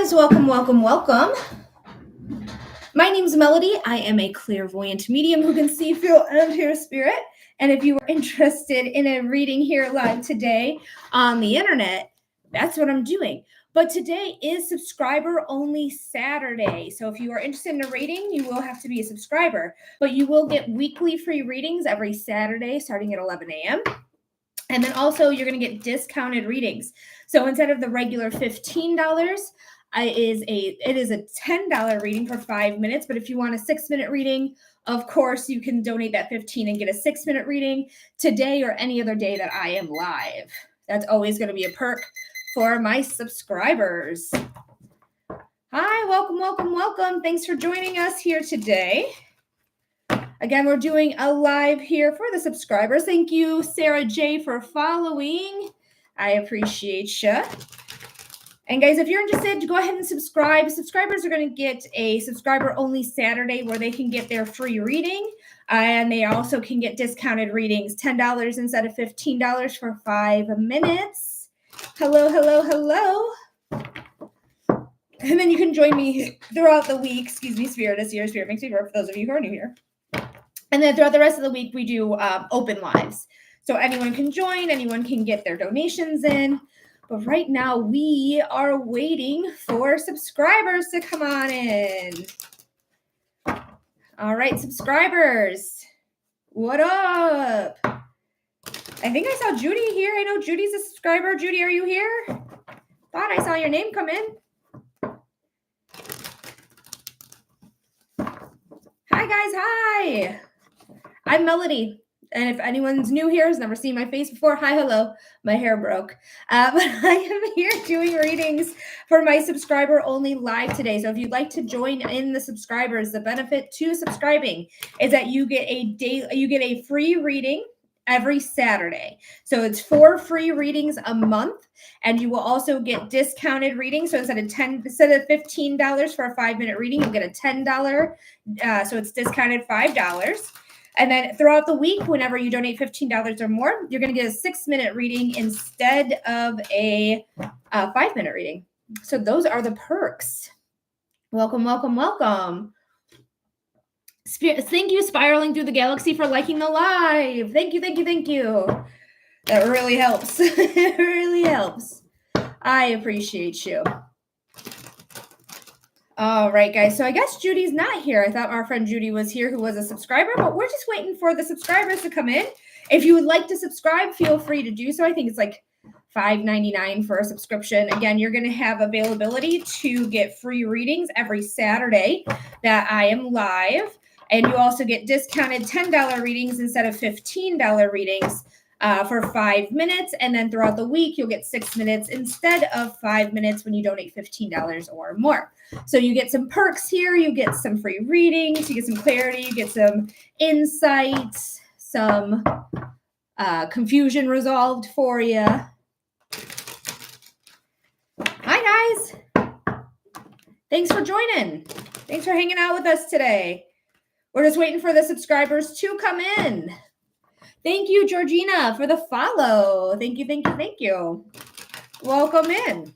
guys, welcome. My name's Melody. I am a clairvoyant medium who can see, feel, and hear spirit. And if you are interested in a reading here live today on the internet, that's what I'm doing. But today is subscriber only Saturday. So if you are interested in a reading, you will have to be a subscriber. But you will get weekly free readings every Saturday starting at 11 a.m. And then also you're going to get discounted readings. So instead of the regular $15, it is a $10 reading for 5 minutes. But if you want a 6-minute reading, of course, you can donate that $15 and get a 6-minute reading today or any other day that I am live. That's always going to be a perk for my subscribers. Hi, welcome. Thanks for joining us here today. Again, we're doing a live here for the subscribers. Thank you, Sarah J, for following. I appreciate you. And guys, if you're interested, go ahead and subscribe. Subscribers are going to get a subscriber-only Saturday where they can get their free reading. And they also can get discounted readings, $10 instead of $15 for 5 minutes. Hello. And then you can join me throughout the week. Excuse me, Spirit is here. Spirit makes me work for those of you who are new here. And then throughout the rest of the week, we do open lives. So anyone can join, anyone can get their donations in. But right now, we are waiting for subscribers to come on in. All right, subscribers. What up? I think I saw Judy here. I know Judy's a subscriber. Judy, are you here? Thought I saw your name come in. Hi, guys. Hi. I'm Melody. And if anyone's new here, has never seen my face before, hi, hello. My hair broke. But I am here doing readings for my subscriber only live today. So if you'd like to join in the subscribers, the benefit to subscribing is that you get a free reading every Saturday. So it's 4 free readings a month, and you will also get discounted readings. So instead of $15 for a 5-minute reading, you'll get a $10. So it's discounted $5. And then throughout the week, whenever you donate $15 or more, you're going to get a 6-minute reading instead of a 5-minute reading. So those are the perks. Welcome. Thank you, Spiraling Through the Galaxy, for liking the live. Thank you. That really helps. It really helps. I appreciate you. All right, guys. So I guess Judy's not here. I thought our friend Judy was here, who was a subscriber, but we're just waiting for the subscribers to come in. If you would like to subscribe, feel free to do so. I think it's like $5.99 for a subscription. Again, you're going to have availability to get free readings every Saturday that I am live. And you also get discounted $10 readings instead of $15 readings for 5 minutes. And then throughout the week, you'll get 6 minutes instead of 5 minutes when you donate $15 or more. So you get some perks here. You get some free readings. You get some clarity. You get some insights, some confusion resolved for you. Hi, guys. Thanks for joining. Thanks for hanging out with us today. We're just waiting for the subscribers to come in. Thank you, Georgina, for the follow. Thank you. Welcome in.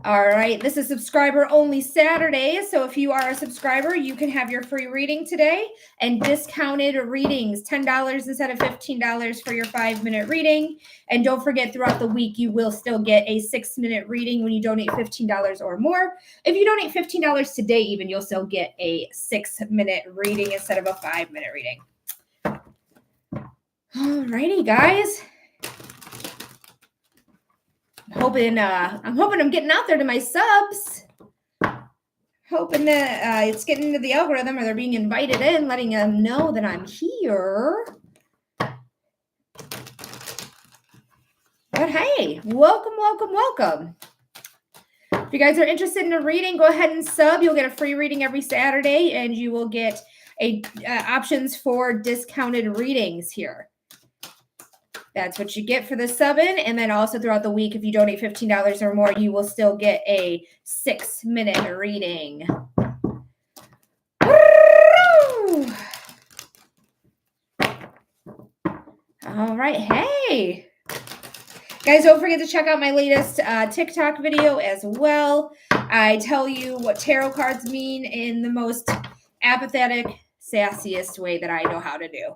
All right, this is subscriber only Saturday. So if you are a subscriber, you can have your free reading today and discounted readings, $10 instead of $15 for your 5-minute reading. And don't forget, throughout the week, you will still get a 6-minute reading when you donate $15 or more. If you donate $15 today, even, you'll still get a 6-minute reading instead of a 5-minute reading. All righty, guys. I'm hoping I'm getting out there to my subs. Hoping that it's getting into the algorithm, or they're being invited in, letting them know that I'm here. But hey, welcome. If you guys are interested in a reading, go ahead and sub. You'll get a free reading every Saturday, and you will get options for discounted readings here. That's what you get for the sub-in. And then also throughout the week, if you donate $15 or more, you will still get a 6-minute reading. All right. Hey. Guys, don't forget to check out my latest TikTok video as well. I tell you what tarot cards mean in the most apathetic, sassiest way that I know how to do.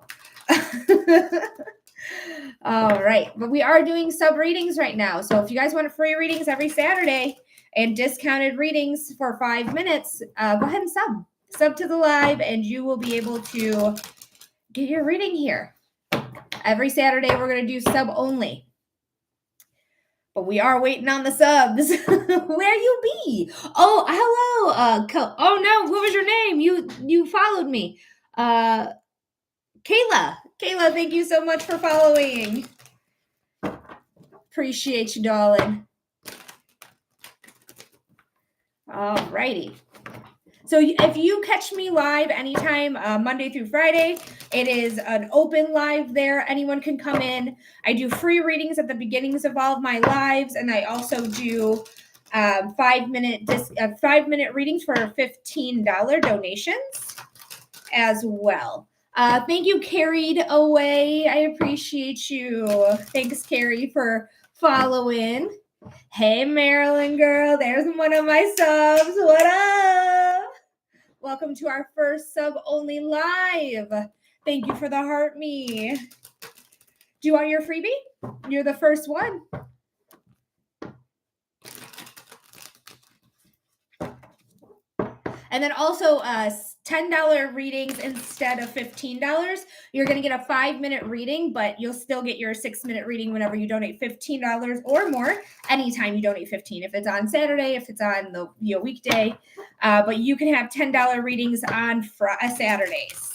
All right, but we are doing sub readings right now. So if you guys want free readings every Saturday and discounted readings for 5 minutes, go ahead and sub to the live, and you will be able to get your reading here. Every Saturday, we're going to do sub only. But we are waiting on the subs. Where you be? Oh, hello. Oh no, what was your name? You followed me. Kayla. Kayla, thank you so much for following. Appreciate you, darling. All righty. So if you catch me live anytime, Monday through Friday, it is an open live there. Anyone can come in. I do free readings at the beginnings of all of my lives, and I also do 5-minute readings for $15 donations as well. Thank you, Carried Away. I appreciate you. Thanks, Carrie, for following. Hey, Marilyn girl, there's one of my subs. What up? Welcome to our first sub only live. Thank you for the heart me. Do you want your freebie? You're the first one. And then also $10 readings instead of $15. You're going to get a 5-minute reading, but you'll still get your 6-minute reading whenever you donate $15 or more. Anytime you donate $15, if it's on Saturday, if it's on the weekday, but you can have $10 readings on Saturdays.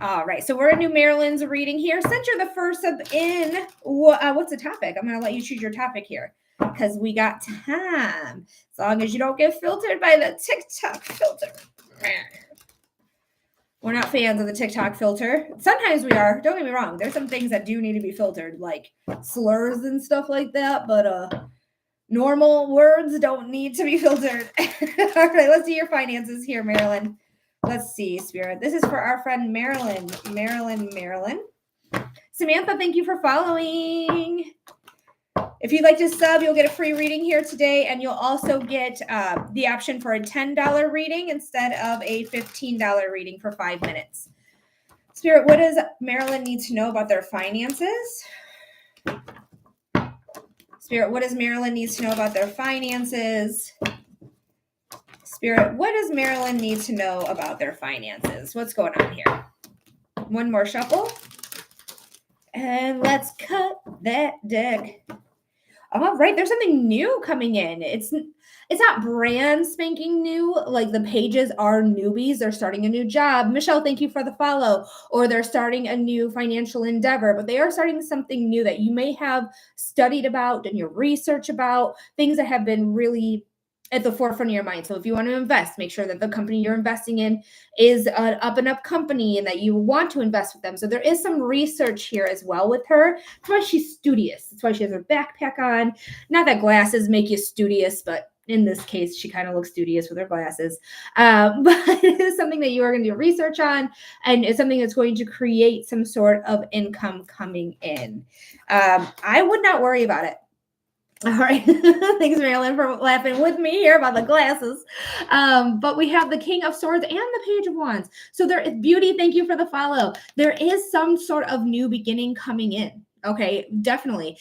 All right, so we're in New Maryland's reading here. Since you're the first sub in, what's the topic? I'm going to let you choose your topic here, because we got time. As long as you don't get filtered by the TikTok filter. We're not fans of the TikTok filter. Sometimes we are. Don't get me wrong. There's some things that do need to be filtered, like slurs and stuff like that. But normal words don't need to be filtered. All right, let's do your finances here, Marilyn. Let's see, Spirit. This is for our friend Marilyn. Marilyn. Samantha, thank you for following. If you'd like to sub, you'll get a free reading here today, and you'll also get the option for a $10 reading instead of a $15 reading for 5 minutes. Spirit, what does Marilyn need to know about their finances? Spirit, what does Marilyn need to know about their finances? Spirit, what does Marilyn need to know about their finances? What's going on here? One more shuffle. And let's cut that deck. All right, there's something new coming in. It's not brand spanking new. Like, the pages are newbies. They're starting a new job. Michelle, thank you for the follow. Or they're starting a new financial endeavor, but they are starting something new that you may have studied about, done your research about, things that have been really at the forefront of your mind. So if you want to invest, make sure that the company you're investing in is an up and up company and that you want to invest with them. So there is some research here as well with her. That's why she's studious. That's why she has her backpack on. Not that glasses make you studious, but in this case, she kind of looks studious with her glasses. But it is something that you are going to do research on, and it's something that's going to create some sort of income coming in. I would not worry about it. All right. Thanks, Marilyn, for laughing with me here about the glasses. But we have the King of Swords and the Page of Wands. So there is Beauty. Thank you for the follow. There is some sort of new beginning coming in. Okay, definitely.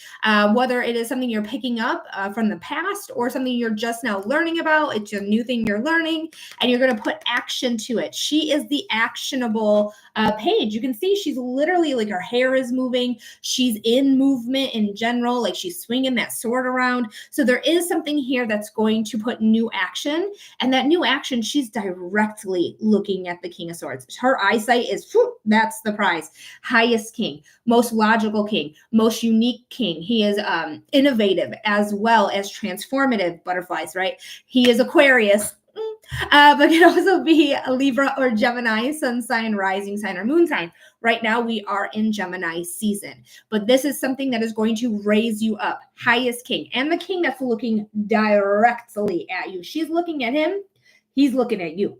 Whether it is something you're picking up from the past or something you're just now learning about, it's a new thing you're learning, and you're going to put action to it. She is the actionable page. You can see she's literally, like, her hair is moving. She's in movement in general, like she's swinging that sword around. So there is something here that's going to put new action, and that new action, she's directly looking at the King of Swords. Her eyesight is, whew, that's the prize. Highest king, most logical king, most unique king. He is innovative as well as transformative. Butterflies, right? He is Aquarius, but can also be a Libra or Gemini, sun sign, rising sign, or moon sign. Right now we are in Gemini season, but this is something that is going to raise you up. Highest king, and the king that's looking directly at you. She's looking at him. He's looking at you.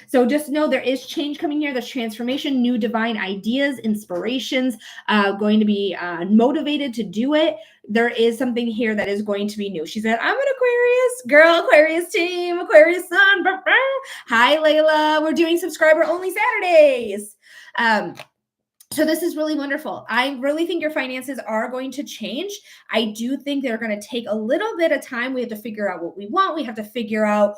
So just know there is change coming here. There's transformation, new divine ideas, inspirations, going to be motivated to do it. There is something here that is going to be new. She said, I'm an Aquarius girl, Aquarius team, Aquarius sun. Hi, Layla. We're doing subscriber only Saturdays. So this is really wonderful. I really think your finances are going to change. I do think they're going to take a little bit of time. We have to figure out what we want. We have to figure out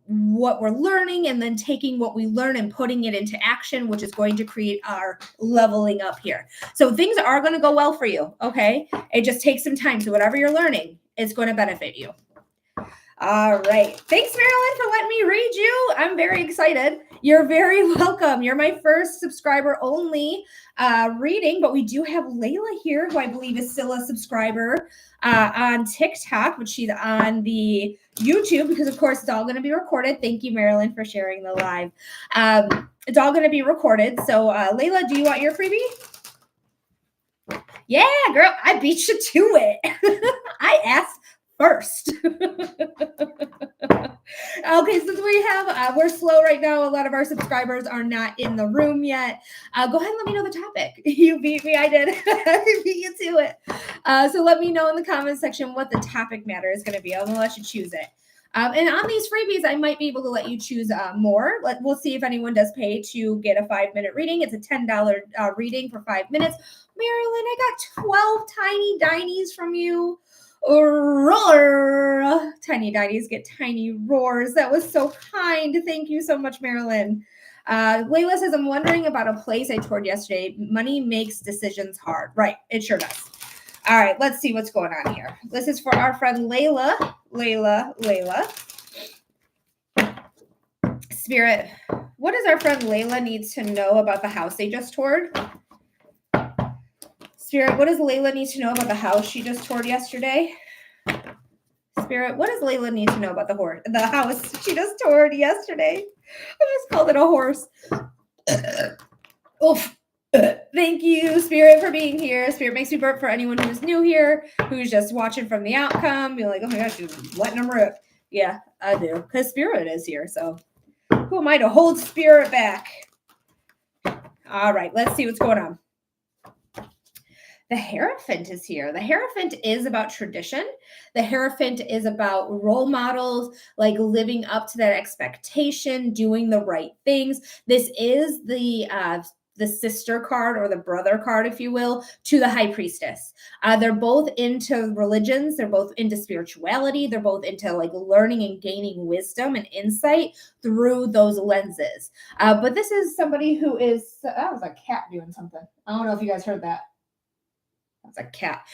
what we're learning, and then taking what we learn and putting it into action, which is going to create our leveling up here. So things are going to go well for you. Okay. It just takes some time. So whatever you're learning, it's going to benefit you. All right. Thanks, Marilyn, for letting me read you. I'm very excited. You're very welcome. You're my first subscriber only reading, but we do have Layla here, who I believe is still a subscriber on TikTok, but she's on the YouTube because, of course, it's all going to be recorded. Thank you, Marilyn, for sharing the live. It's all going to be recorded. So, Layla, do you want your freebie? Yeah, girl, I beat you to it. I asked first. Okay, since we have, we're slow right now. A lot of our subscribers are not in the room yet. Go ahead and let me know the topic. You beat me. I did. I beat you to it. So let me know in the comment section what the topic matter is going to be. I'm going to let you choose it. And on these freebies, I might be able to let you choose more. We'll see if anyone does pay to get a 5-minute reading. It's a $10 reading for 5 minutes. Marilyn, I got 12 tiny dinies from you. Roar. Tiny dinies get tiny roars. That was so kind. Thank you so much, Marilyn. Layla says, I'm wondering about a place I toured yesterday. Money makes decisions hard. Right. It sure does. All right. Let's see what's going on here. This is for our friend Layla. Layla. Spirit, what does our friend Layla need to know about the house they just toured? Spirit, what does Layla need to know about the house she just toured yesterday? Spirit, what does Layla need to know about the house she just toured yesterday? I just called it a horse. Oof. Thank you, Spirit, for being here. Spirit makes me burp for anyone who's new here, who's just watching from the outcome. Be like, oh my gosh, she's letting them rip. Yeah, I do, because Spirit is here. So who am I to hold Spirit back? All right, let's see what's going on. The Hierophant is here. The Hierophant is about tradition. The Hierophant is about role models, like living up to that expectation, doing the right things. This is the sister card, or the brother card, if you will, to the High Priestess. They're both into religions. They're both into spirituality. They're both into like learning and gaining wisdom and insight through those lenses. But this is somebody who is, that was a cat doing something. I don't know if you guys heard that. That's a cat.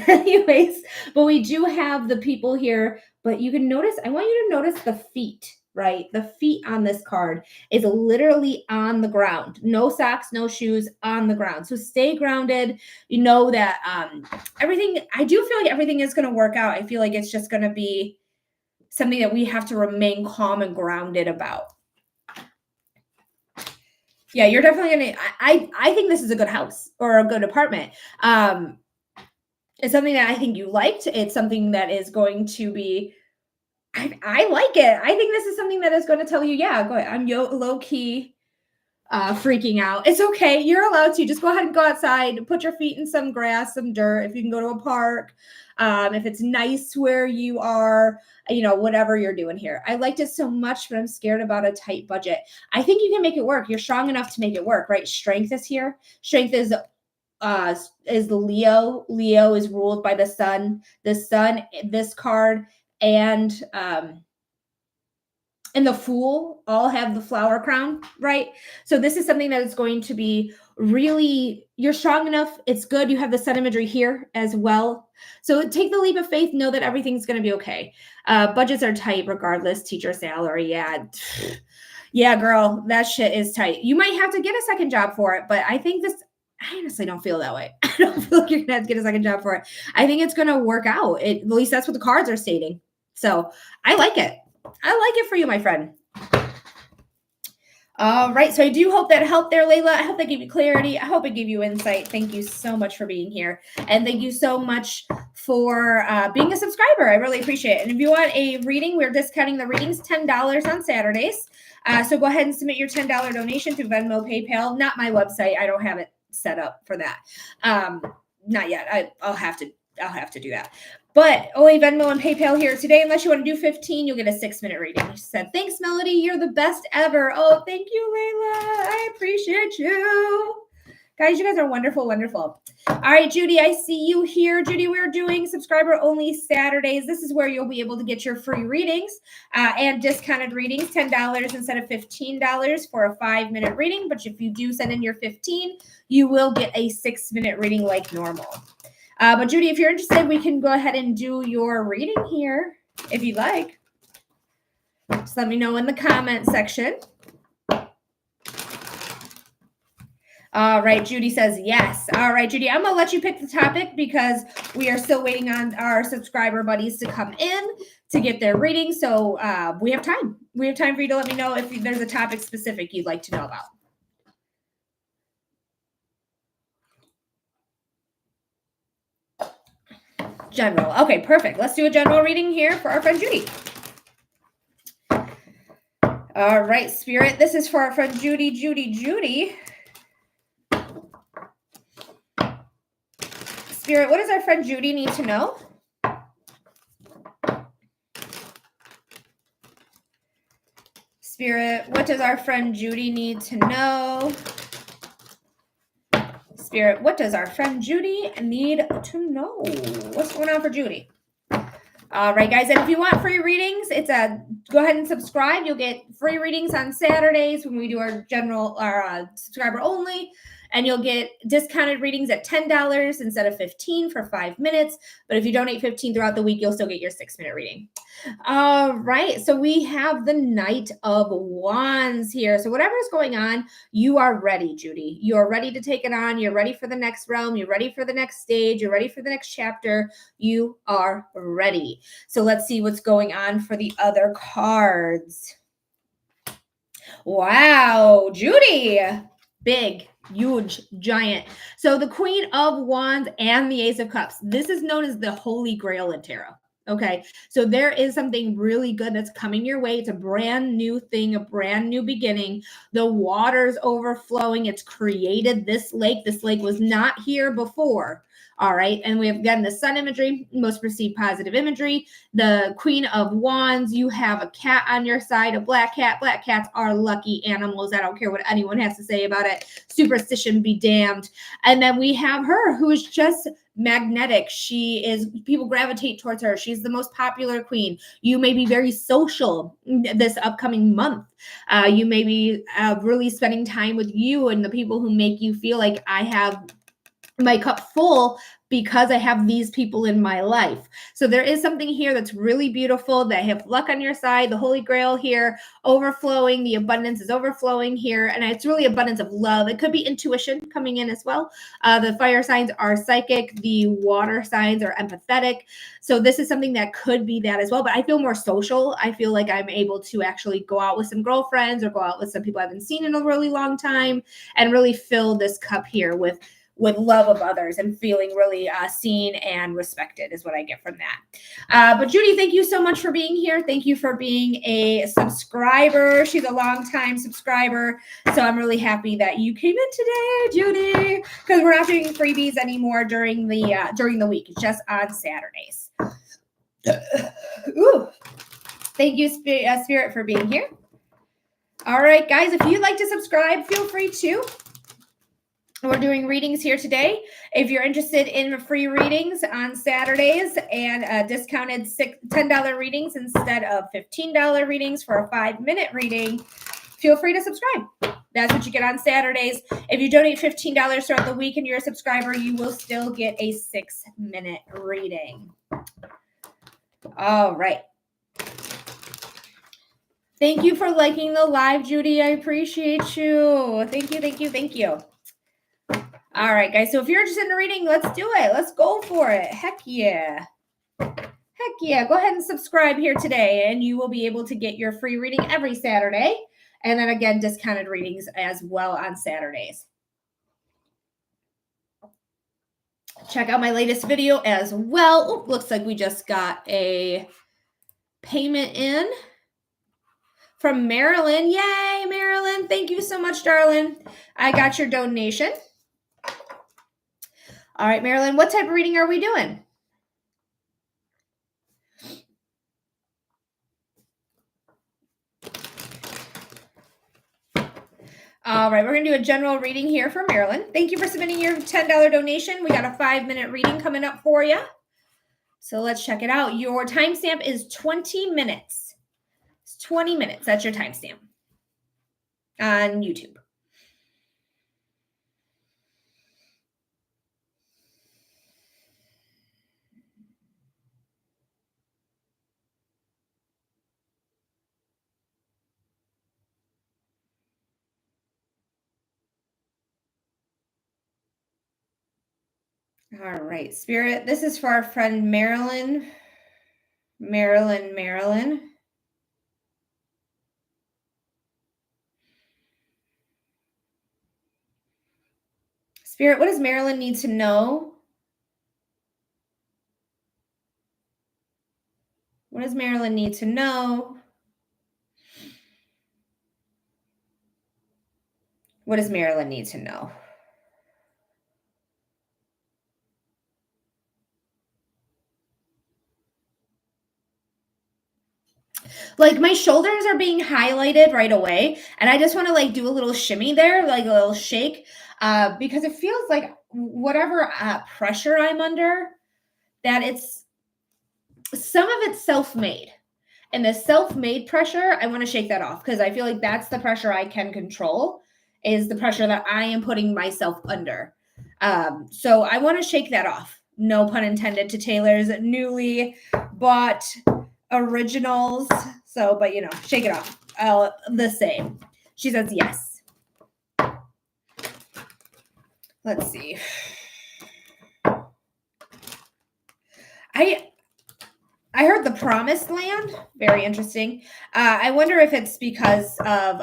Anyways, but we do have the people here, but you can notice, I want you to notice the feet, right? The feet on this card is literally on the ground. No socks, no shoes, on the ground. So stay grounded. You know that everything, I do feel like everything is going to work out. I feel like it's just going to be something that we have to remain calm and grounded about. Yeah, you're definitely going to, I think this is a good house or a good apartment. It's something that I think you liked. It's something that is going to be, I like it. I think this is something that is going to tell you, yeah, go ahead. I'm low key freaking out. It's okay. You're allowed to just go ahead and go outside, put your feet in some grass, some dirt. If you can go to a park, if it's nice where you are, whatever you're doing here. I liked it so much, but I'm scared about a tight budget. I think you can make it work. You're strong enough to make it work, right? Strength is here. Strength is Leo. Leo is ruled by the sun. The sun, this card, and the Fool all have the flower crown, right? So this is something that is going to be really, you're strong enough. It's good. You have the sun imagery here as well. So take the leap of faith. Know that everything's going to be okay. Budgets are tight regardless. Teacher salary. Yeah. Yeah, girl, that shit is tight. You might have to get a second job for it, but I think I honestly don't feel that way. I don't feel like you're going to have to get a second job for it. I think it's going to work out. At least that's what the cards are stating. So I like it. I like it for you, my friend. All right. So I do hope that helped there, Layla. I hope that gave you clarity. I hope it gave you insight. Thank you so much for being here. And thank you so much for being a subscriber. I really appreciate it. And if you want a reading, we're discounting the readings $10 on Saturdays. So go ahead and submit your $10 donation through Venmo, PayPal, not my website. I don't have it set up for that. Not yet. I'll have to do that. But only Venmo and PayPal here today. Unless you want to do 15, you'll get a 6-minute reading. She said, thanks, Melody. You're the best ever. Oh, thank you, Layla. I appreciate you. Guys, you guys are wonderful, wonderful. All right, Judy, I see you here. Judy, we're doing subscriber-only Saturdays. This is where you'll be able to get your free readings and discounted readings, $10 instead of $15 for a 5-minute reading. But if you do send in your 15, you will get a 6-minute reading like normal. But Judy, if you're interested, we can go ahead and do your reading here if you'd like. Just let me know in the comment section. All right, Judy says yes. All right, Judy, I'm going to let you pick the topic because we are still waiting on our subscriber buddies to come in to get their reading. So we have time. We have time for you to let me know if there's a topic specific you'd like to know about. General. Okay, perfect. Let's do a general reading here for our friend Judy. All right, Spirit. This is for our friend Judy. Spirit, what does our friend Judy need to know? Spirit, what does our friend Judy need to know? Spirit, what does our friend Judy need to know? What's going on for Judy? All right, guys, and if you want free readings, go ahead and subscribe. You'll get free readings on Saturdays when we do our subscriber only, and you'll get discounted readings at $10 instead of $15 for 5 minutes. But if you donate $15 throughout the week, you'll still get your 6-minute reading. All right, so we have the Knight of Wands here. So whatever is going on, you are ready, Judy. You are ready to take it on. You're ready for the next realm. You're ready for the next stage. You're ready for the next chapter. You are ready. So let's see what's going on for the other cards. Wow, Judy, big, huge, giant. So the Queen of Wands and the Ace of Cups. This is known as the Holy Grail in tarot. Okay, so there is something really good that's coming your way. It's a brand new thing, a brand new beginning. The water's overflowing. It's created this lake. This lake was not here before. All right, and we have again the sun imagery, most perceived positive imagery. The Queen of Wands, you have a cat on your side, a black cat. Black cats are lucky animals. I don't care what anyone has to say about it. Superstition be damned. And then we have her, who is just magnetic. People gravitate towards her. She's the most popular queen. You may be very social this upcoming month. You may be really spending time with you and the people who make you feel like I have my cup full because I have these people in my life. So there is something here that's really beautiful. They have luck on your side, the Holy Grail here, overflowing. The abundance is overflowing here. And it's really abundance of love. It could be intuition coming in as well. The fire signs are psychic. The water signs are empathetic. So this is something that could be that as well. But I feel more social. I feel like I'm able to actually go out with some girlfriends or go out with some people I haven't seen in a really long time and really fill this cup here with love of others and feeling really seen and respected is what I get from that. But Judy, thank you so much for being here. Thank you for being a subscriber. She's a longtime subscriber. So I'm really happy that you came in today, Judy, because we're not doing freebies anymore during the week. It's just on Saturdays. Ooh. Thank you, Spirit, for being here. All right, guys, if you'd like to subscribe, feel free to. We're doing readings here today. If you're interested in free readings on Saturdays and discounted $10 readings instead of $15 readings for a 5-minute reading, feel free to subscribe. That's what you get on Saturdays. If you donate $15 throughout the week and you're a subscriber, you will still get a 6-minute reading. All right. Thank you for liking the live, Judy. I appreciate you. Thank you, thank you, thank you. All right, guys. So if you're interested in a reading, let's do it. Let's go for it. Heck yeah. Heck yeah. Go ahead and subscribe here today, and you will be able to get your free reading every Saturday. And then again, discounted readings as well on Saturdays. Check out my latest video as well. Oh, looks like we just got a payment in from Marilyn. Yay, Marilyn. Thank you so much, darling. I got your donation. All right, Marilyn, what type of reading are we doing? All right, we're going to do a general reading here for Marilyn. Thank you for submitting your $10 donation. We got a 5-minute reading coming up for you. So let's check it out. Your timestamp is 20 minutes. It's 20 minutes. That's your timestamp on YouTube. All right, Spirit, this is for our friend Marilyn. Marilyn. Spirit, what does Marilyn need to know? What does Marilyn need to know? What does Marilyn need to know? Like my shoulders are being highlighted right away. And I just want to like do a little shimmy there, like a little shake, because it feels like whatever pressure I'm under, that it's some of it's self-made. And the self-made pressure, I want to shake that off because I feel like that's the pressure I can control, is the pressure that I am putting myself under. So I want to shake that off. No pun intended to Taylor's newly bought originals. So, but shake it off. The same. She says yes. Let's see. I heard the promised land. Very interesting. I wonder if it's because of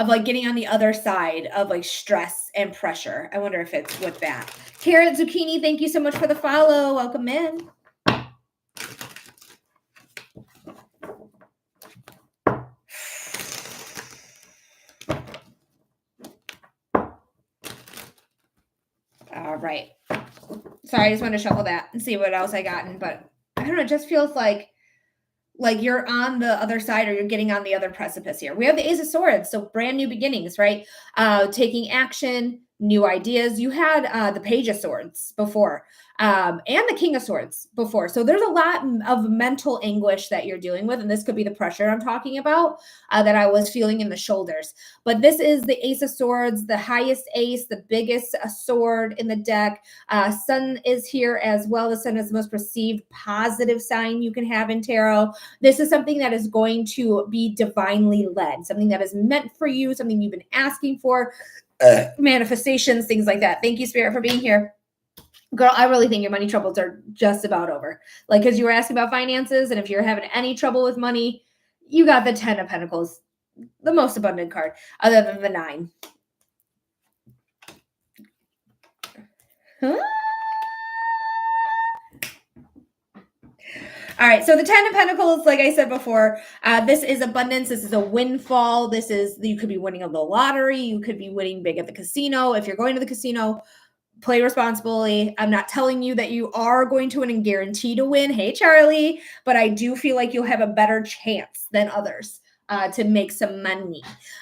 like getting on the other side of like stress and pressure. I wonder if it's with that. Carrot Zucchini, thank you so much for the follow. Welcome in. All right. Sorry, I just wanted to shuffle that and see what else I gotten, but I don't know. It just feels like you're on the other side, or you're getting on the other precipice here. We have the Ace of Swords, so brand new beginnings, right? Taking action, new ideas. You had the Page of Swords before, and the King of Swords before. So there's a lot of mental anguish that you're dealing with, and this could be the pressure I'm talking about that I was feeling in the shoulders. But this is the Ace of Swords, the highest ace, the biggest sword in the deck. Sun is here as well. The Sun is the most perceived positive sign you can have in tarot. This is something that is going to be divinely led, something that is meant for you, something you've been asking for, manifestations, things like that. Thank you, Spirit, for being here. Girl, I really think your money troubles are just about over. Like, because you were asking about finances, and if you're having any trouble with money, you got the 10 of Pentacles, the most abundant card, other than the 9. Huh? All right, so the 10 of Pentacles, like I said before, this is abundance. This is a windfall. This is, you could be winning the lottery. You could be winning big at the casino. If you're going to the casino, play responsibly. I'm not telling you that you are going to win and guarantee to win. Hey, Charlie. But I do feel like you'll have a better chance than others to make some money.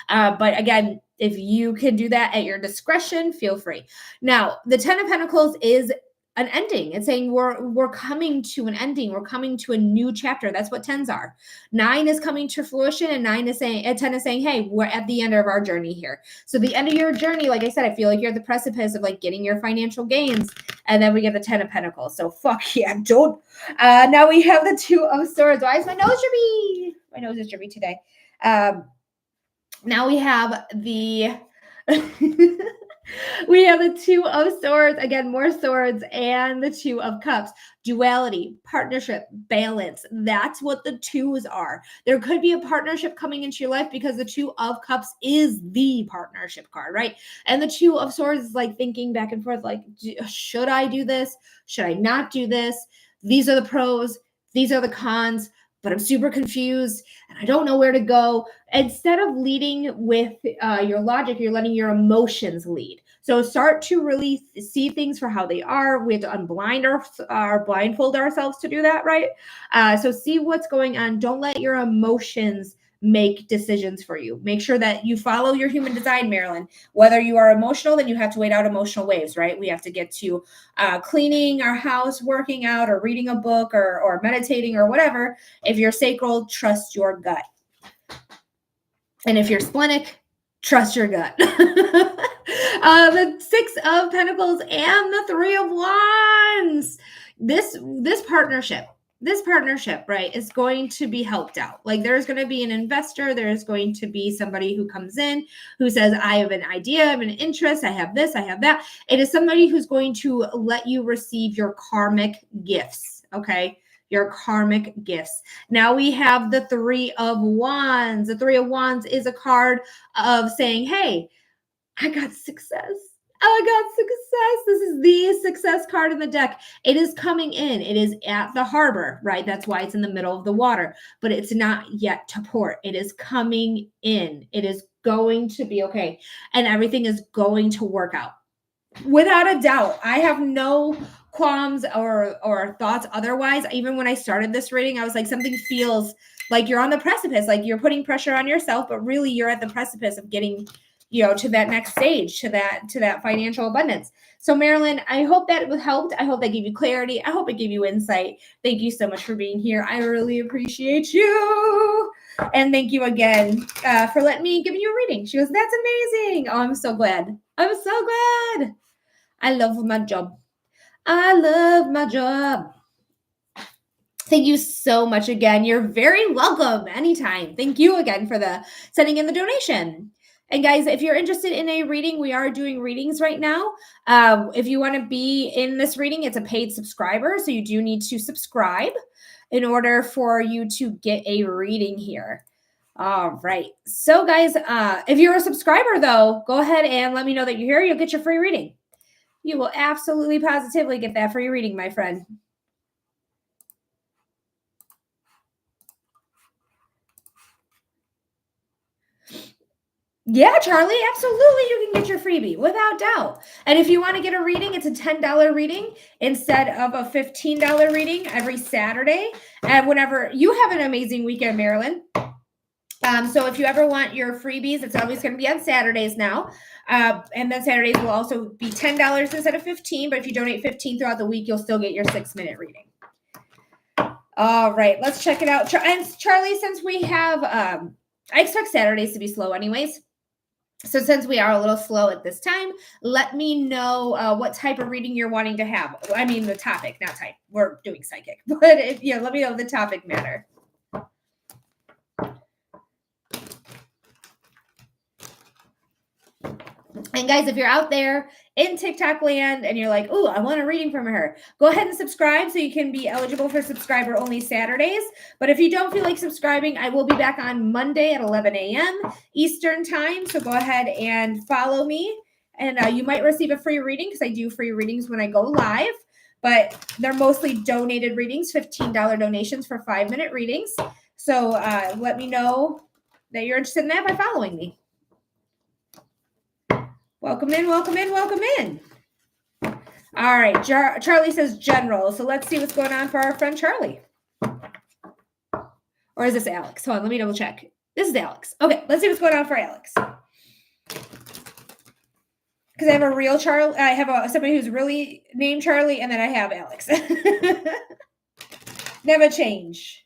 But again, if you can do that at your discretion, feel free. Now, the 10 of Pentacles is an ending. It's saying we're coming to an ending. We're coming to a new chapter. That's what 10s are. 9 is coming to fruition, and 10 is saying, hey, we're at the end of our journey here. So the end of your journey, like I said, I feel like you're at the precipice of like getting your financial gains. And then we get the 10 of Pentacles. So fuck yeah, don't. Now we have the 2 of Swords. Why is my nose drippy? My nose is drippy today. Now we have the We have the Two of Swords, again, more swords, and the Two of Cups. Duality, partnership, balance. That's what the twos are. There could be a partnership coming into your life because the Two of Cups is the partnership card, right? And the Two of Swords is like thinking back and forth, like, should I do this? Should I not do this? These are the pros. These are the cons, but I'm super confused and I don't know where to go. Instead of leading with your logic, you're letting your emotions lead. So start to really see things for how they are. We have to unblind our blindfold ourselves to do that, right? So see what's going on. Don't let your emotions make decisions for you. Make sure that you follow your human design, Marilyn. Whether you are emotional, then you have to wait out emotional waves, right? We have to get to cleaning our house, working out, or reading a book, or meditating, or whatever. If you're sacral, trust your gut. And if you're splenic, trust your gut. The Six of Pentacles and the Three of Wands. This partnership, right, is going to be helped out. Like there's going to be an investor. There's going to be somebody who comes in who says, I have an idea, I have an interest, I have this, I have that. It is somebody who's going to let you receive your karmic gifts, okay? Your karmic gifts. Now we have the Three of Wands. The Three of Wands is a card of saying, hey, I got success. I got success. This is the success card in the deck. It is coming in. It is at the harbor, right? That's why it's in the middle of the water, but it's not yet to port. It is coming in. It is going to be okay. And everything is going to work out. Without a doubt. I have no qualms or thoughts otherwise. Even when I started this reading, I was like, something feels like you're on the precipice, like you're putting pressure on yourself, but really you're at the precipice of getting, to that next stage, to that financial abundance. So Marilyn, I hope that it helped. I hope that gave you clarity. I hope it gave you insight. Thank you so much for being here. I really appreciate you. And thank you again for letting me give you a reading. She goes, that's amazing. Oh, I'm so glad. I'm so glad. I love my job. I love my job. Thank you so much again. You're very welcome anytime. Thank you again for sending in the donation. And guys, if you're interested in a reading, we are doing readings right now. If you want to be in this reading, it's a paid subscriber. So you do need to subscribe in order for you to get a reading here. All right. So guys, if you're a subscriber though, go ahead and let me know that you're here. You'll get your free reading. You will absolutely positively get that free reading, my friend. Yeah, Charlie, absolutely. You can get your freebie without doubt. And if you want to get a reading, it's a $10 reading instead of a $15 reading every Saturday. And whenever you have an amazing weekend, Marilyn. So if you ever want your freebies, it's always going to be on Saturdays now. And then Saturdays will also be $10 instead of $15. But if you donate $15 throughout the week, you'll still get your 6-minute reading. All right, let's check it out. And Charlie, since we have, I expect Saturdays to be slow anyways. So since we are a little slow at this time, let me know what type of reading you're wanting to have. I mean, the topic, not type. We're doing psychic. But let me know the topic matter. And guys, if you're out there in TikTok land and you're like, oh, I want a reading from her, go ahead and subscribe so you can be eligible for subscriber only Saturdays. But if you don't feel like subscribing, I will be back on Monday at 11 a.m. Eastern time. So go ahead and follow me. And you might receive a free reading because I do free readings when I go live. But they're mostly donated readings, $15 donations for 5-minute readings. So let me know that you're interested in that by following me. Welcome in, welcome in, welcome in. All right, Charlie says general. So let's see what's going on for our friend Charlie. Or is this Alex? Hold on, let me double check. This is Alex. Okay, let's see what's going on for Alex. Because I have a real Charlie. I have somebody who's really named Charlie, and then I have Alex. Never change.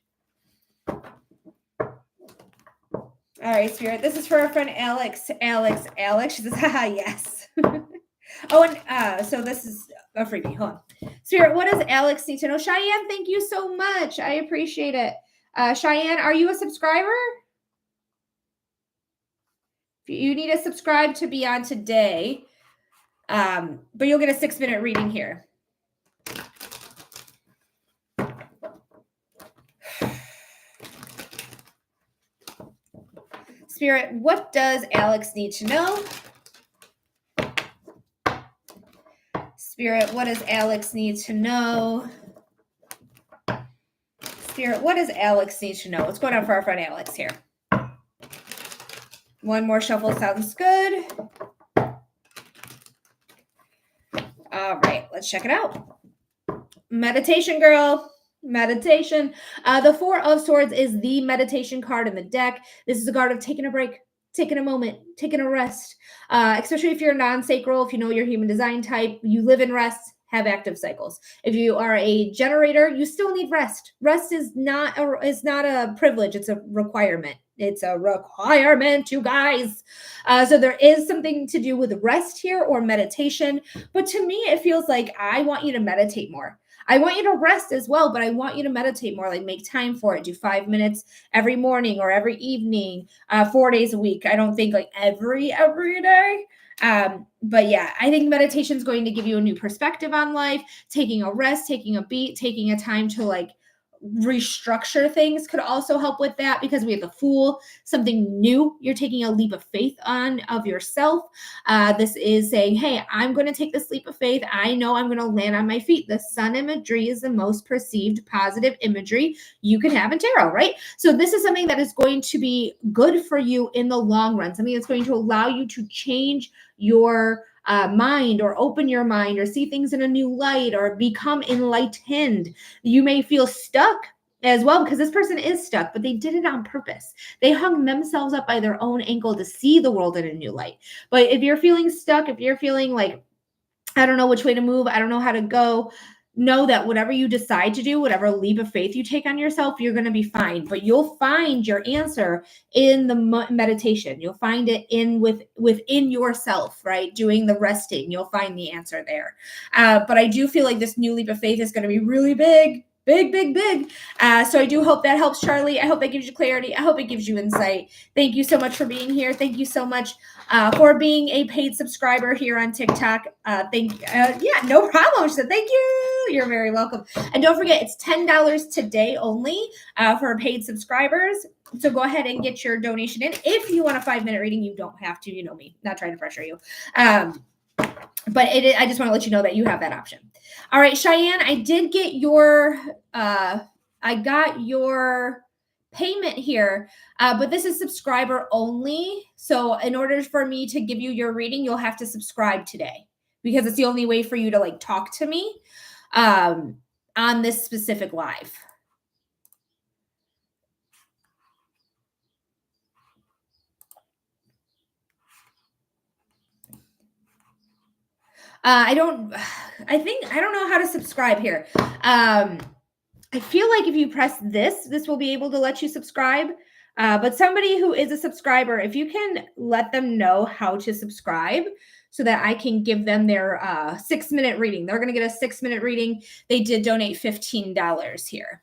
All right, Spirit. This is for our friend Alex. Alex. She says, haha, yes. Oh, and so this is a freebie. Hold on. Spirit, what does Alex need to know? Cheyenne, thank you so much. I appreciate it. Cheyenne, are you a subscriber? You need to subscribe to be on today. But you'll get a 6-minute reading here. Spirit, what does Alex need to know? Spirit, what does Alex need to know? Spirit, what does Alex need to know? What's going on for our friend Alex here? One more shuffle sounds good. All right, let's check it out. Meditation, girl. Meditation. The Four of Swords is the meditation card in the deck. This is a card of taking a break, taking a moment, taking a rest. Especially if you're non-sacral, if you know your human design type, you live in rest, have active cycles. If you are a generator, you still need rest. Rest is not a privilege, it's a requirement. It's a requirement, you guys. So there is something to do with rest here or meditation. But to me, it feels like I want you to meditate more. I want you to rest as well, but I want you to meditate more, like make time for it. Do 5 minutes every morning or every evening, 4 days a week. I don't think like every day. But yeah, I think meditation is going to give you a new perspective on life. Taking a rest, taking a beat, taking a time to like restructure things could also help with that, because we have the Fool, something new. You're taking a leap of faith of yourself. This is saying, hey, I'm going to take this leap of faith. I know I'm going to land on my feet. The sun imagery is the most perceived positive imagery you can have in tarot, right? So this is something that is going to be good for you in the long run, something that's going to allow you to change your mind, or open your mind, or see things in a new light, or become enlightened. You may feel stuck as well, because this person is stuck, but they did it on purpose. They hung themselves up by their own ankle to see the world in a new light. But if you're feeling stuck, if you're feeling like, I don't know which way to move, I don't know how to go, know that whatever you decide to do, whatever leap of faith you take on yourself, you're going to be fine. But you'll find your answer in the meditation. You'll find it within yourself, right? Doing the resting, you'll find the answer there. But I do feel like this new leap of faith is going to be really big. So I do hope that helps, Charlie. I hope that gives you clarity. I hope it gives you insight. Thank you so much for being here. Thank you so much for being a paid subscriber here on TikTok. Yeah, no problem. She said, thank you. You're very welcome. And don't forget, it's $10 today only for paid subscribers. So go ahead and get your donation in. If you want a 5-minute reading, you don't have to. You know me, not trying to pressure you. But I just want to let you know that you have that option. All right, Cheyenne, I did get your, I got your payment here, but this is subscriber only. So in order for me to give you your reading, you'll have to subscribe today, because it's the only way for you to like talk to me on this specific live. I don't know how to subscribe here. I feel like if you press this will be able to let you subscribe. But somebody who is a subscriber, if you can let them know how to subscribe so that I can give them their 6-minute reading. They're going to get a 6-minute reading. They did donate $15 here.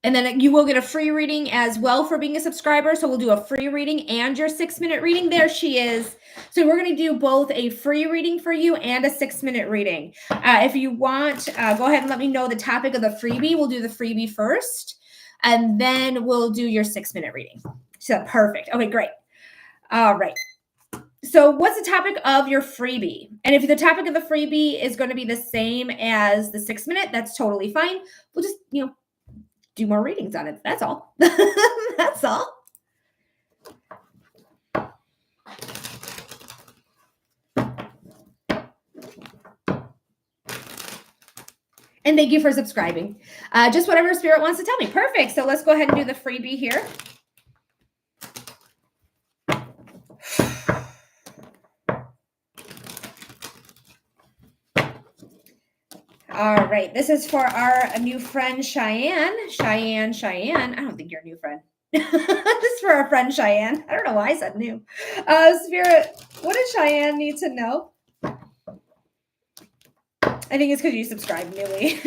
And then you will get a free reading as well for being a subscriber. So we'll do a free reading and your 6-minute reading. There she is. So we're going to do both a free reading for you and a 6-minute reading. If you want, go ahead and let me know the topic of the freebie. We'll do the freebie first, and then we'll do your 6-minute reading. So perfect. Okay, great. All right. So what's the topic of your freebie? And if the topic of the freebie is going to be the same as the 6-minute, that's totally fine. We'll just, do more readings on it. That's all. That's all. And thank you for subscribing. Just whatever Spirit wants to tell me. Perfect. So let's go ahead and do the freebie here. All right. This is for our new friend, Cheyenne. Cheyenne. I don't think you're a new friend. This is for our friend, Cheyenne. I don't know why I said new. Spirit, what does Cheyenne need to know? I think it's because you subscribed newly.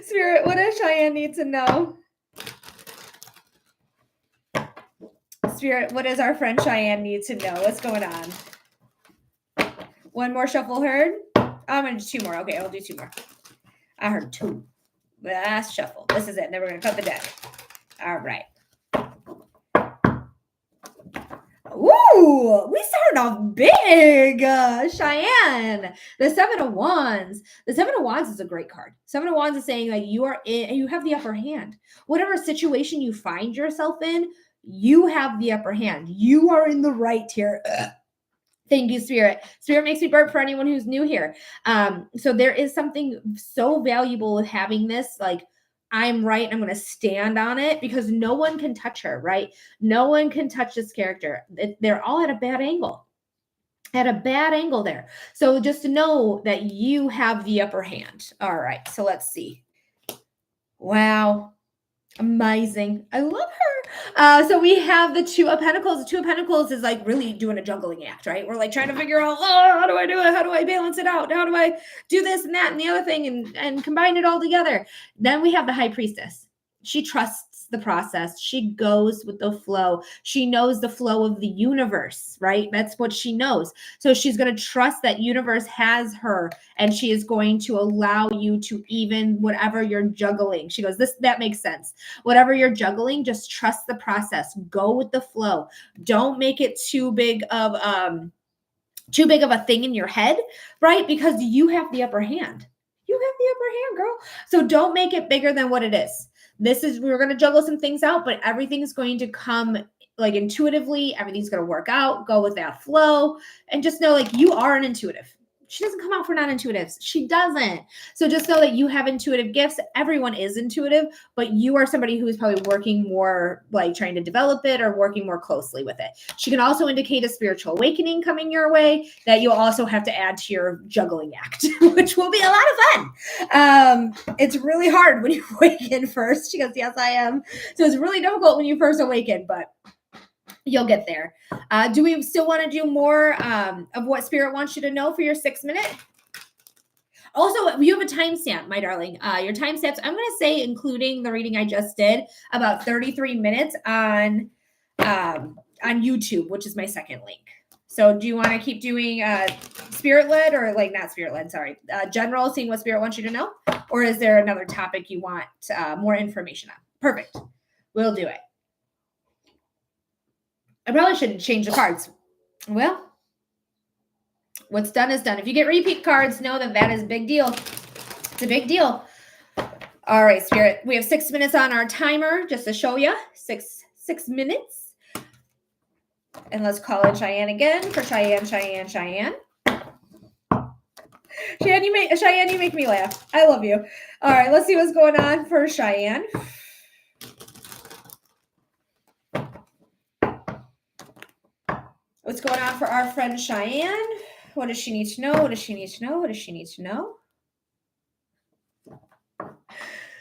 Spirit, what does Cheyenne need to know? Spirit, what does our friend Cheyenne need to know? What's going on? One more shuffle heard? Oh, I'm going to do two more. Okay, I'll do two more. I heard two. Last shuffle. This is it. And then we're going to cut the deck. All right. Ooh, we started off big, Cheyenne. The Seven of Wands. The Seven of Wands is a great card. Seven of Wands is saying like you have the upper hand. Whatever situation you find yourself in, you have the upper hand. You are in the right here. Thank you, Spirit. Spirit makes me burp for anyone who's new here. So there is something so valuable with having this, like, I'm right. I'm going to stand on it because no one can touch her, right? No one can touch this character. They're all at a bad angle. At a bad angle there. So just to know that you have the upper hand. All right. So let's see. Wow. Amazing. I love her. So we have the Two of Pentacles. The Two of Pentacles is like really doing a juggling act, right? We're like trying to figure out, how do I do it? How do I balance it out? How do I do this and that and the other thing and combine it all together? Then we have the High Priestess. She trusts the process. She goes with the flow. She knows the flow of the universe, right? That's what she knows. So she's going to trust that universe has her and she is going to allow you to even whatever you're juggling. She goes, that makes sense. Whatever you're juggling, just trust the process. Go with the flow. Don't make it too big of a thing in your head, right? Because you have the upper hand. You have the upper hand, girl. So don't make it bigger than what it is. We're going to juggle some things out, but everything's going to come like intuitively. Everything's going to work out. Go with that flow and just know like you are an intuitive. She doesn't come out for non-intuitives. She doesn't. So just know that you have intuitive gifts. Everyone is intuitive, but you are somebody who is probably working more, like trying to develop it or working more closely with it. She can also indicate a spiritual awakening coming your way that you'll also have to add to your juggling act, which will be a lot of fun. It's really hard when you awaken first. She goes, yes, I am. So it's really difficult when you first awaken, but you'll get there. Do we still want to do more of what Spirit wants you to know for your 6 minute? Also, you have a timestamp, my darling. Your timestamps, I'm going to say, including the reading I just did, about 33 minutes on YouTube, which is my second link. So do you want to keep doing Spirit-led or like not Spirit-led, sorry, general, seeing what Spirit wants you to know? Or is there another topic you want more information on? Perfect. We'll do it. I probably shouldn't change the cards. Well, what's done is done. If you get repeat cards, know that is a big deal. It's a big deal. All right, Spirit. We have 6 minutes on our timer just to show you. Six minutes. And let's call in Cheyenne again for Cheyenne. Cheyenne, you make me laugh. I love you. All right, let's see what's going on for Cheyenne. What's going on for our friend Cheyenne? What does she need to know? What does she need to know? What does she need to know?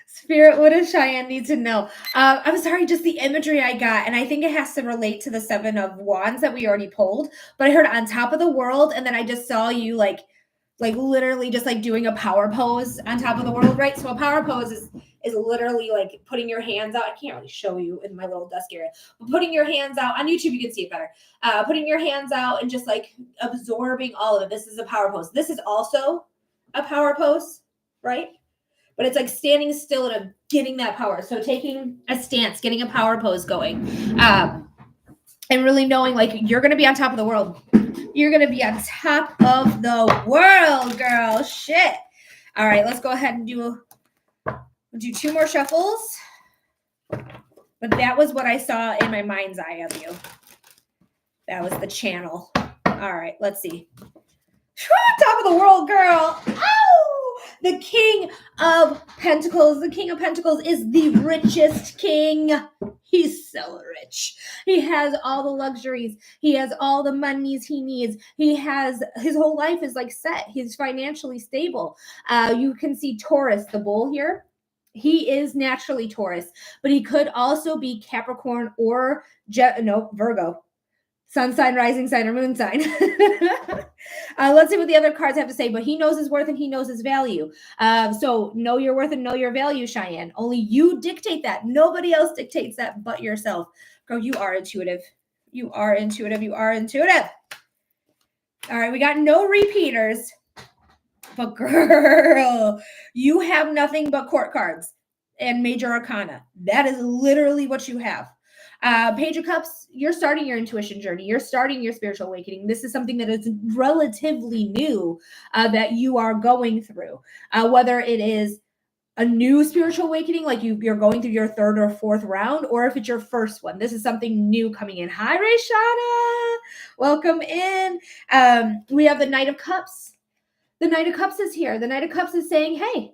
Spirit, what does Cheyenne need to know? I'm sorry, just the imagery I got, and I think it has to relate to the Seven of Wands that we already pulled, but I heard on top of the world, and then I just saw you like literally just like doing a power pose on top of the world, right? So a power pose is literally like putting your hands out. I can't really show you in my little desk area, but putting your hands out on YouTube, you can see it better. Putting your hands out and just like absorbing all of it. This is a power pose. This is also a power pose, right? But it's like standing still and getting that power. So taking a stance, getting a power pose going, and really knowing like you're going to be on top of the world. You're going to be on top of the world, girl. Shit. All right, let's go ahead and do 2 more shuffles. But that was what I saw in my mind's eye of you. That was the channel. All right, let's see. Top of the world, girl. Oh, the King of Pentacles. The King of Pentacles is the richest king. He's so rich. He has all the luxuries. He has all the monies he needs. His whole life is like set. He's financially stable. You can see Taurus, the bull here. He is naturally Taurus, but he could also be Capricorn or Virgo. Sun sign, rising sign, or moon sign. Let's see what the other cards have to say, but he knows his worth and he knows his value. So know your worth and know your value, Cheyenne. Only you dictate that. Nobody else dictates that but yourself. Girl, you are intuitive. You are intuitive. You are intuitive. All right, we got no repeaters. But girl, you have nothing but court cards and major arcana. That is literally what you have. Page of Cups, you're starting your intuition journey. You're starting your spiritual awakening. This is something that is relatively new that you are going through. Whether it is a new spiritual awakening, like you're going through your third or fourth round, or if it's your first one. This is something new coming in. Hi, Rayshana. Welcome in. We have the Knight of Cups. The Knight of Cups is here. The Knight of Cups is saying, hey,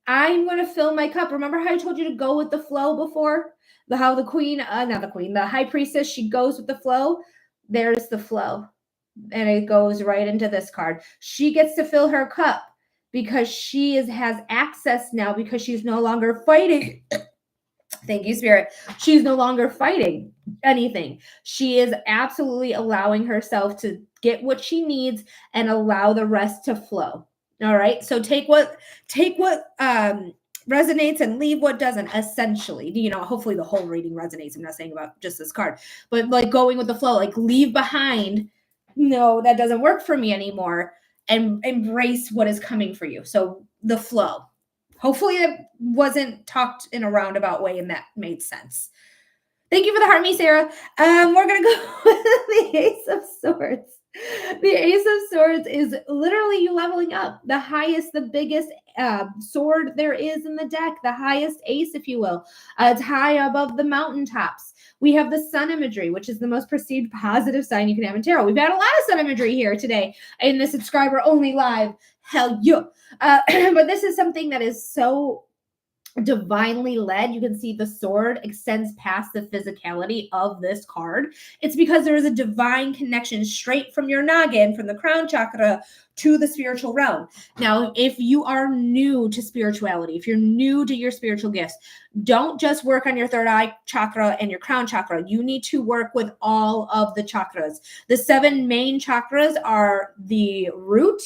I'm going to fill my cup. Remember how I told you to go with the flow before? The High Priestess, she goes with the flow. There's the flow. And it goes right into this card. She gets to fill her cup because she has access now because she's no longer fighting. Thank you, Spirit. She's no longer fighting anything. She is absolutely allowing herself to get what she needs and allow the rest to flow. All right. So take what resonates and leave what doesn't, essentially. Hopefully the whole reading resonates. I'm not saying about just this card, but like going with the flow, like leave behind, no, that doesn't work for me anymore, and embrace what is coming for you. So the flow. Hopefully it wasn't talked in a roundabout way and that made sense. Thank you for the heart, me, Sarah. We're going to go with the Ace of Swords. The Ace of Swords is literally you leveling up. The highest, the biggest sword there is in the deck. The highest ace, if you will. It's high above the mountaintops. We have the sun imagery, which is the most perceived positive sign you can have in tarot. We've had a lot of sun imagery here today in the subscriber only live. Hell yeah. But this is something that is so divinely led. You can see the sword extends past the physicality of this card. It's because there is a divine connection straight from your noggin, from the crown chakra to the spiritual realm. Now, if you are new to spirituality, if you're new to your spiritual gifts, don't just work on your third eye chakra and your crown chakra. You need to work with all of the chakras. The 7 main chakras are the root,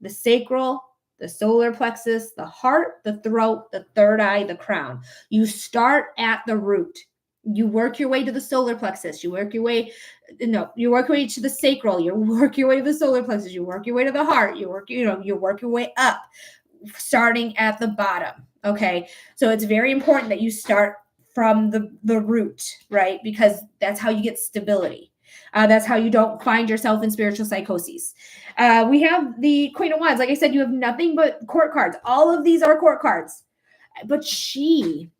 the sacral, the solar plexus, the heart, the throat, the third eye, the crown. You start at the root. You work your way to the solar plexus. You work your way to the sacral. You work your way to the solar plexus. You work your way to the heart. You work your way up, starting at the bottom. Okay. So it's very important that you start from the root, right? Because that's how you get stability. That's how you don't find yourself in spiritual psychoses. We have the Queen of Wands. Like I said, you have nothing but court cards. All of these are court cards. But Cheyenne,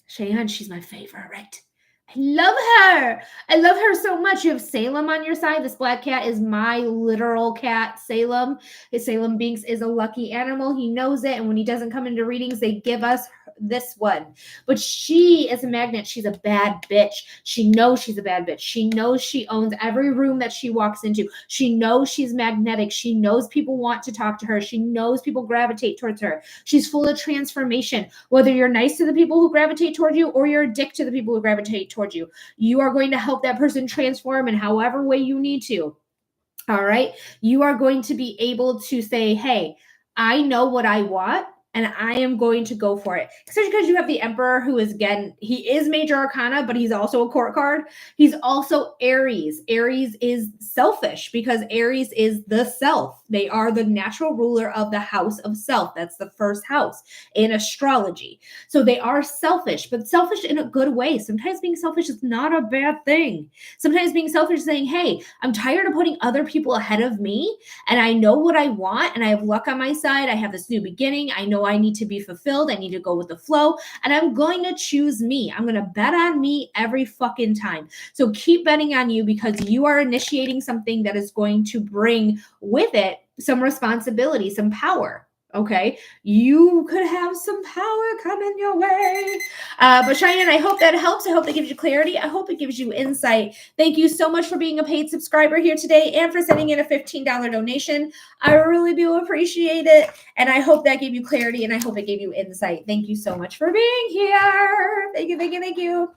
she's my favorite. I love her. I love her so much. You have Salem on your side. This black cat is my literal cat, Salem. Salem Binks is a lucky animal. He knows it. And when he doesn't come into readings, they give us this one. But she is a magnet. She's a bad bitch. She knows she's a bad bitch. She knows she owns every room that she walks into. She knows she's magnetic. She knows people want to talk to her. She knows people gravitate towards her. She's full of transformation. Whether you're nice to the people who gravitate toward you or you're a dick to the people who gravitate towards you, you are going to help that person transform in however way you need to. All right. You are going to be able to say, hey, I know what I want, and I am going to go for it. Especially because you have the Emperor, who is, again, he is Major Arcana, but he's also a court card. He's also Aries. Aries is selfish because Aries is the self. They are the natural ruler of the house of self. That's the first house in astrology. So they are selfish, but selfish in a good way. Sometimes being selfish is not a bad thing. Sometimes being selfish is saying, hey, I'm tired of putting other people ahead of me, and I know what I want, and I have luck on my side. I have this new beginning. I know I need to be fulfilled. I need to go with the flow, and I'm going to choose me. I'm going to bet on me every fucking time. So keep betting on you because you are initiating something that is going to bring with it some responsibility, some power. Okay, you could have some power coming your way. But Cheyenne, I hope that helps. I hope that gives you clarity. I hope it gives you insight. Thank you so much for being a paid subscriber here today and for sending in a $15 donation. I really do appreciate it. And I hope that gave you clarity and I hope it gave you insight. Thank you so much for being here. Thank you, thank you, thank you.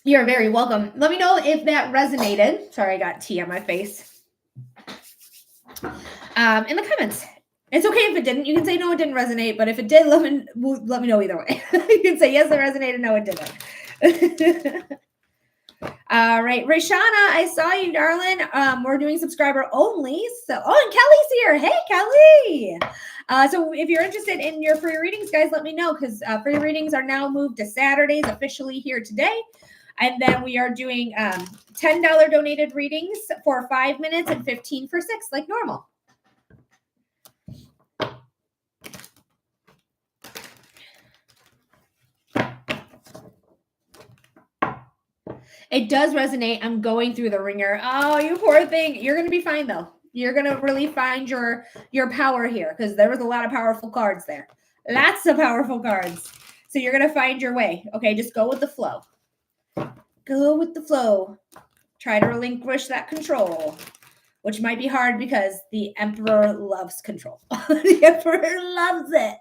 You're very welcome. Let me know if that resonated. Sorry, I got tea on my face. In the comments. It's okay if it didn't. You can say, no, it didn't resonate. But if it did, let me know either way. You can say, yes, it resonated. No, it didn't. All right. Rayshana, I saw you, darling. We're doing subscriber only. So, and Kelly's here. Hey, Kelly. So if you're interested in your free readings, guys, let me know, because free readings are now moved to Saturdays officially here today. And then we are doing $10 donated readings for 5 minutes and 15 for 6, like normal. It does resonate. I'm going through the ringer. Oh, you poor thing. You're going to be fine, though. You're going to really find your power here, because there was a lot of powerful cards there. Lots of powerful cards. So you're going to find your way. Okay, just go with the flow. Go with the flow. Try to relinquish that control, which might be hard because the Emperor loves control. The Emperor loves it.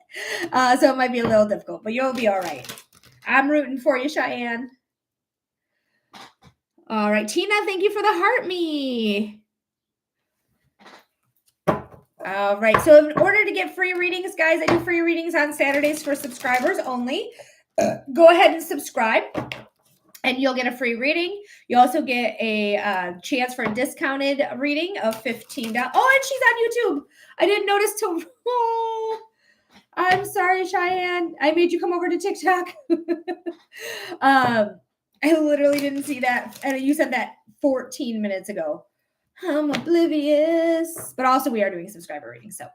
So it might be a little difficult, but you'll be all right. I'm rooting for you, Cheyenne. All right, Tina, thank you for the heart me. All right, so in order to get free readings, guys, I do free readings on Saturdays for subscribers only. Go ahead and subscribe, and you'll get a free reading. You also get a chance for a discounted reading of $15. Oh, and she's on YouTube. I didn't notice till... Oh, I'm sorry, Cheyenne. I made you come over to TikTok. I literally didn't see that. And you said that 14 minutes ago. I'm oblivious. But also we are doing subscriber readings. So,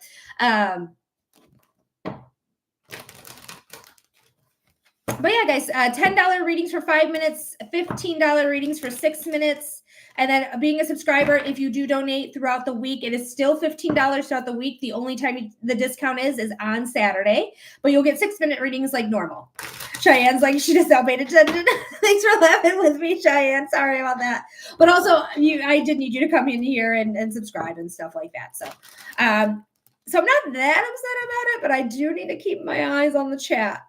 but yeah, guys, $10 readings for 5 minutes, $15 readings for 6 minutes. And then being a subscriber, if you do donate throughout the week, it is still $15 throughout the week. The only time the discount is on Saturday, but you'll get 6-minute readings like normal. Cheyenne's like, she just now paid attention. Thanks for laughing with me, Cheyenne. Sorry about that. But also, I did need you to come in here and subscribe and stuff like that. So, so I'm not that upset about it, but I do need to keep my eyes on the chat.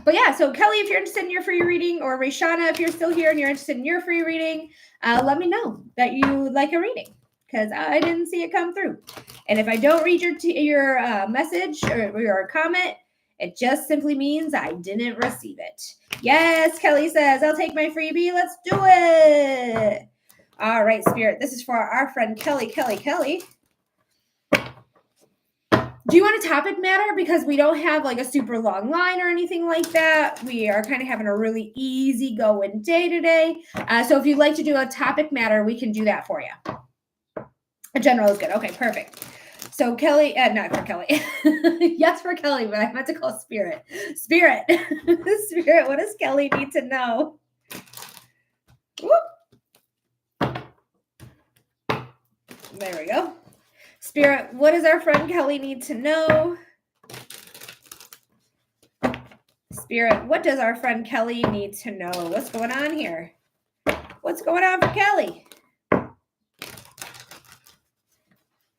But yeah, so Kelly, if you're interested in your free reading, or Rayshana, if you're still here and you're interested in your free reading, let me know that you would like a reading, because I didn't see it come through. And if I don't read your message or your comment, it just simply means I didn't receive it. Yes, Kelly says, I'll take my freebie. Let's do it. All right, Spirit. This is for our friend Kelly. Do you want a topic matter? Because we don't have like a super long line or anything like that. We are kind of having a really easy going day today. So if you'd like to do a topic matter, we can do that for you. A general is good. Okay, perfect. So Kelly, not for Kelly. Yes, for Kelly, but I meant to call Spirit. Spirit, what does Kelly need to know? Whoop. There we go. Spirit, what does our friend Kelly need to know? Spirit, what does our friend Kelly need to know? What's going on here? What's going on for Kelly?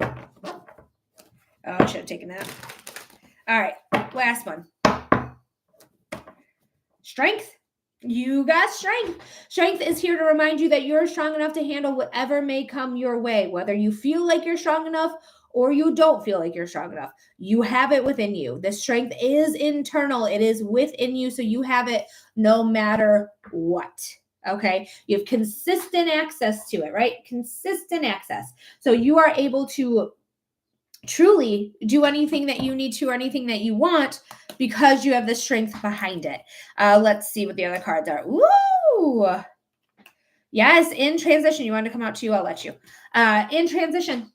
Oh, I should have taken that. All right, last one. Strength. You got strength. Strength is here to remind you that you're strong enough to handle whatever may come your way, whether you feel like you're strong enough or you don't feel like you're strong enough. You have it within you. The strength is internal. It is within you, so you have it no matter what. Okay? You have consistent access to it, right? Consistent access. So you are able to truly do anything that you need to or anything that you want because you have the strength behind it. Let's see what the other cards are. Ooh. Yes, in transition. You want to come out too? I'll let you. In transition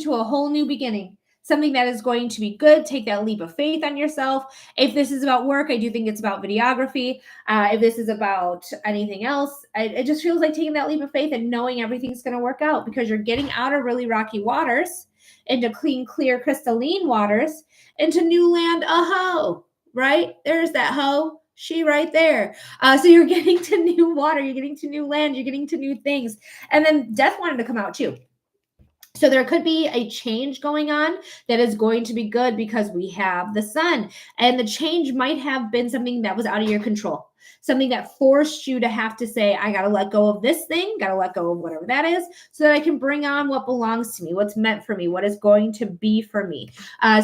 to a whole new beginning. Something that is going to be good. Take that leap of faith on yourself. If this is about work, I do think it's about videography. If this is about anything else, it just feels like taking that leap of faith and knowing everything's going to work out, because you're getting out of really rocky waters into clean, clear, crystalline waters, into new land, right? There's that hoe. She right there. So you're getting to new water. You're getting to new land. You're getting to new things. And then death wanted to come out too. So there could be a change going on that is going to be good because we have the sun. And the change might have been something that was out of your control, something that forced you to have to say, I got to let go of this thing, got to let go of whatever that is, so that I can bring on what belongs to me, what's meant for me, what is going to be for me.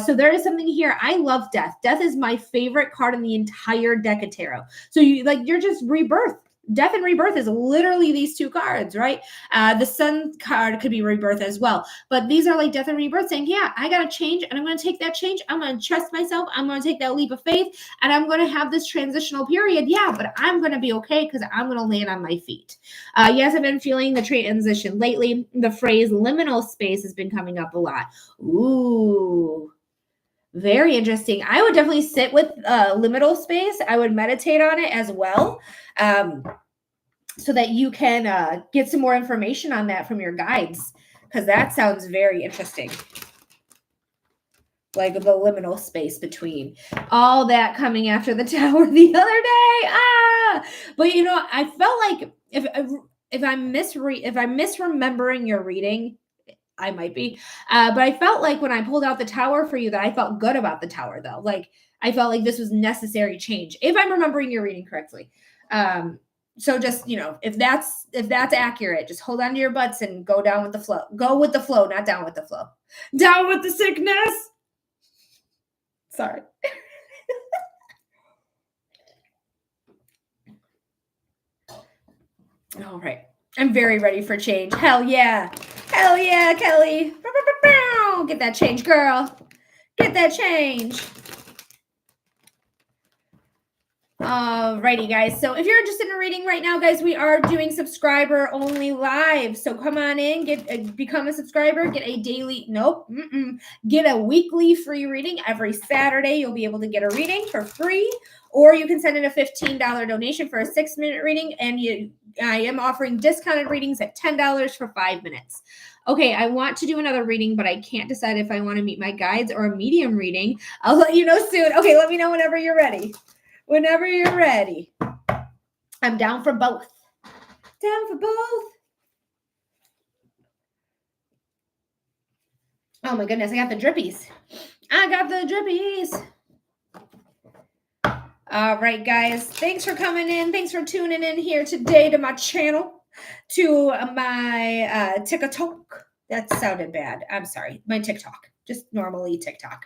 So there is something here. I love death. Death is my favorite card in the entire deck of tarot. So you're just rebirth. Death and rebirth is literally these two cards, right? The sun card could be rebirth as well. But these are like death and rebirth saying, yeah, I got to change and I'm going to take that change. I'm going to trust myself. I'm going to take that leap of faith and I'm going to have this transitional period. Yeah, but I'm going to be okay because I'm going to land on my feet. Yes, I've been feeling the transition lately. The phrase liminal space has been coming up a lot. Ooh. Very interesting. I would definitely sit with liminal space. I would meditate on it as well, so that you can get some more information on that from your guides, because that sounds very interesting. Like the liminal space between all that coming after the tower the other day. But I felt like if I'm misremembering your reading, I might be. But I felt like when I pulled out the tower for you that I felt good about the tower, though. Like I felt like this was necessary change, if I'm remembering your reading correctly. So just, if that's accurate, just hold on to your butts and go down with the flow. Go with the flow, not down with the flow. Down with the sickness. Sorry. All right. I'm very ready for change. Hell yeah. Hell yeah, Kelly. Get that change, girl. Get that change. Alrighty, guys. So if you're interested in a reading right now, guys, we are doing subscriber only live. So come on in, become a subscriber, get a weekly free reading every Saturday. You'll be able to get a reading for free, or you can send in a $15 donation for a 6-minute reading. And I am offering discounted readings at $10 for 5 minutes. Okay, I want to do another reading, but I can't decide if I want to meet my guides or a medium reading. I'll let you know soon. Okay, let me know whenever you're ready. Whenever you're ready. I'm down for both. Down for both. Oh my goodness, I got the drippies. All right, guys. Thanks for coming in. Thanks for tuning in here today to my channel, to my TikTok. That sounded bad. I'm sorry. My TikTok. Just normally TikTok.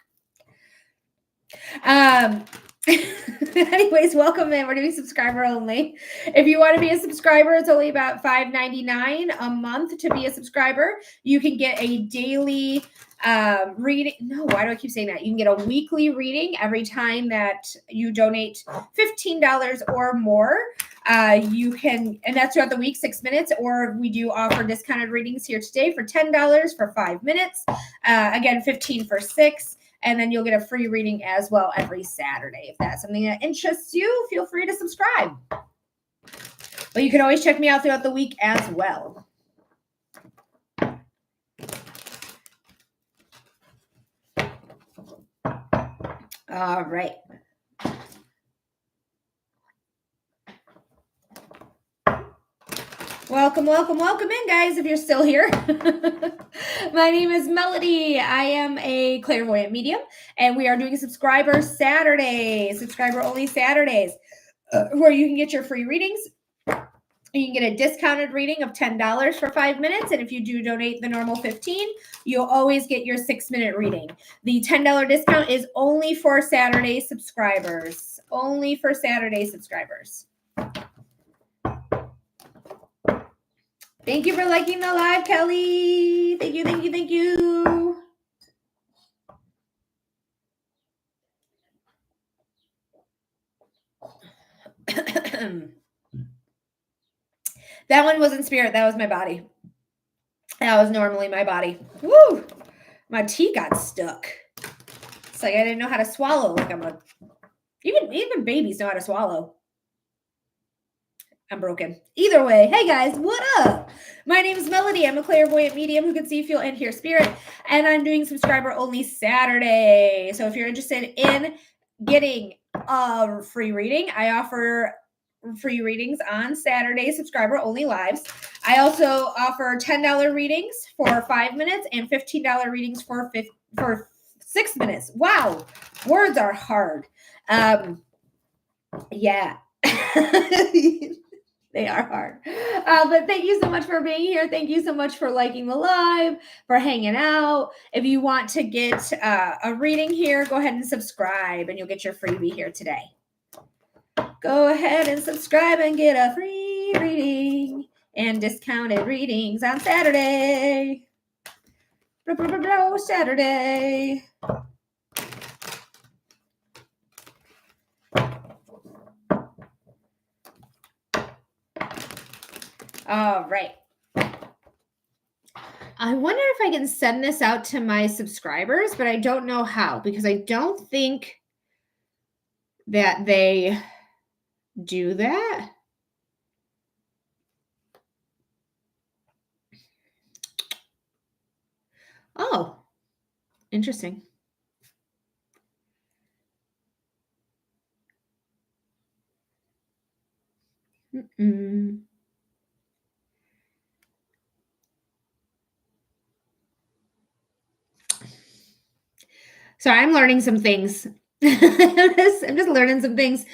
Anyways, welcome in. We're doing subscriber only. If you want to be a subscriber, it's only about $5.99 a month to be a subscriber. You can get a daily reading. No, why do I keep saying that? You can get a weekly reading every time that you donate $15 or more. You can, and that's throughout the week, 6 minutes, or we do offer discounted readings here today for $10 for 5 minutes. Again, 15 for 6. And then you'll get a free reading as well every Saturday. If that's something that interests you, feel free to subscribe. But you can always check me out throughout the week as well. All right. Welcome in, guys, if you're still here. My name is Melody. I am a clairvoyant medium, and we are doing subscriber only Saturdays, where you can get your free readings. You can get a discounted reading of $10 for 5 minutes, and if you do donate the normal $15, you'll always get your 6-minute reading. The $10 discount is only for Saturday subscribers. Only for Saturday subscribers. Thank you for liking the live, Kelly. Thank you. That one wasn't spirit. That was my body. That was normally my body. Woo! My tea got stuck. It's like I didn't know how to swallow. Like even babies know how to swallow. I'm broken. Either way, hey guys, what up? My name is Melody. I'm a clairvoyant medium who can see, feel, and hear spirit, and I'm doing subscriber only Saturday. So if you're interested in getting a free reading, I offer free readings on Saturday, subscriber only lives. I also offer $10 readings for 5 minutes and $15 readings for 6 minutes. Wow, words are hard. Yeah. They are hard. But thank you so much for being here. Thank you so much for liking the live, for hanging out. If you want to get a reading here, go ahead and subscribe and you'll get your freebie here today. Go ahead and subscribe and get a free reading and discounted readings on Saturday. Saturday. All right. I wonder if I can send this out to my subscribers, but I don't know how because I don't think that they do that. Oh, interesting. So I'm learning some things. I'm just learning some things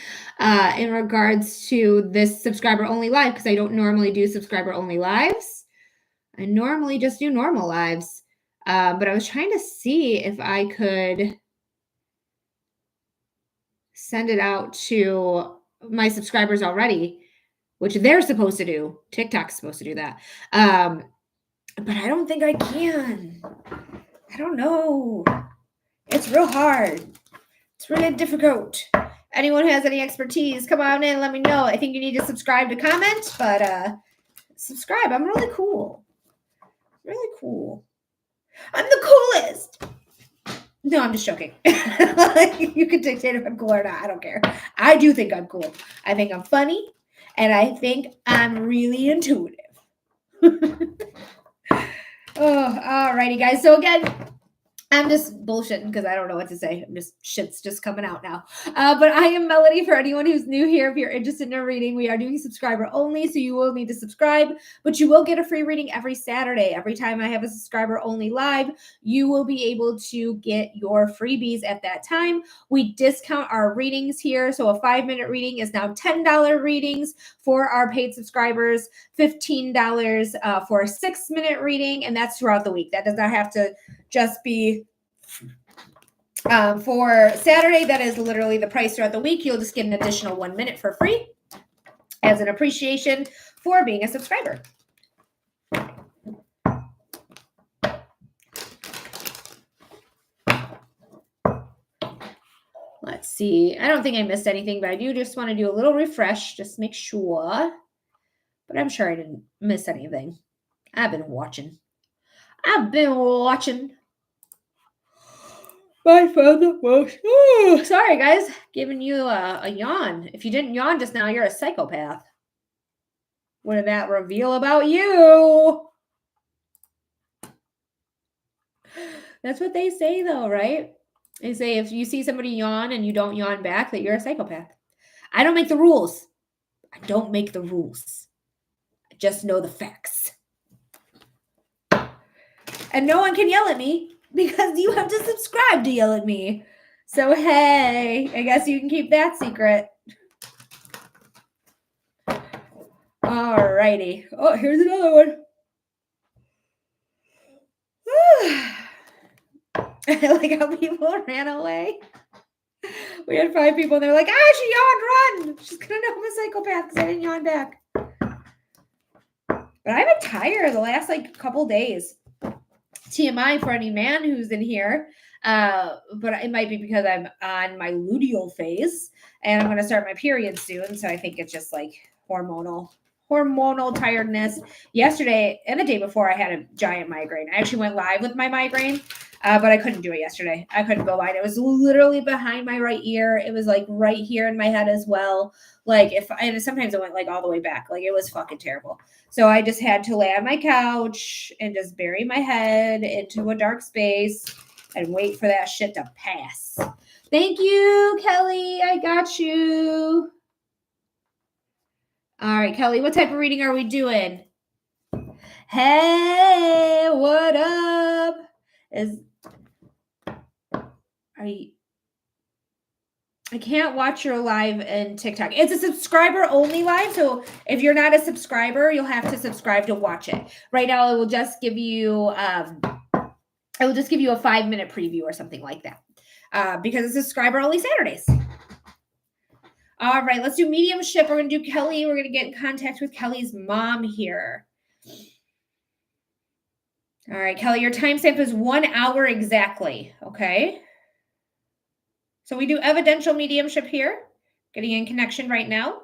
in regards to this subscriber only live because I don't normally do subscriber only lives. I normally just do normal lives. But I was trying to see if I could send it out to my subscribers already, which they're supposed to do. TikTok's supposed to do that. But I don't think I can. I don't know. It's real hard. It's really difficult. Anyone who has any expertise, come on in, let me know. I think you need to subscribe to comment, but subscribe. I'm really cool. Really cool. I'm the coolest. No, I'm just joking. You can dictate if I'm cool or not. I don't care. I do think I'm cool. I think I'm funny, and I think I'm really intuitive. Oh, alrighty, guys. So again, I'm just bullshitting because I don't know what to say. Shit's just coming out now. But I am Melody. For anyone who's new here, if you're interested in a reading, we are doing subscriber only, so you will need to subscribe. But you will get a free reading every Saturday. Every time I have a subscriber only live, you will be able to get your freebies at that time. We discount our readings here. So a 5-minute reading is now $10 readings for our paid subscribers, $15 for a 6-minute reading, and that's throughout the week. That does not have to just be for Saturday. That is literally the price throughout the week. You'll just get an additional 1 minute for free as an appreciation for being a subscriber. Let's see. I don't think I missed anything, but I do just want to do a little refresh, just make sure. But I'm sure I didn't miss anything. I've been watching. My father was. Sorry, guys. Giving you a yawn. If you didn't yawn just now, you're a psychopath. What did that reveal about you? That's what they say, though, right? They say if you see somebody yawn and you don't yawn back, that you're a psychopath. I don't make the rules. I don't make the rules. I just know the facts. And no one can yell at me because you have to subscribe to yell at me. So, hey, I guess you can keep that secret. Alrighty. Oh, here's another one. I like how people ran away. We had 5 people and they're like, she yawned, run. She's going to know I'm a psychopath because I didn't yawn back. But I've been tired the last couple days. TMI for any man who's in here. But it might be because I'm on my luteal phase and I'm going to start my period soon. So I think it's just hormonal tiredness. Yesterday and the day before, I had a giant migraine. I actually went live with my migraine, but I couldn't do it yesterday. I couldn't go live. It was literally behind my right ear. It was right here in my head as well. And sometimes it went all the way back. It was fucking terrible. So I just had to lay on my couch and just bury my head into a dark space and wait for that shit to pass. Thank you, Kelly. I got you. All right, Kelly, what type of reading are we doing? Hey, what up? I can't watch your live in TikTok. It's a subscriber only live. So if you're not a subscriber, you'll have to subscribe to watch it. Right now, it will just give you a 5-minute preview or something like that. Because it's subscriber only Saturdays. All right, let's do mediumship. We're going to do Kelly. We're going to get in contact with Kelly's mom here. All right, Kelly, your timestamp is 1 hour exactly. Okay. So we do evidential mediumship here. Getting in connection right now.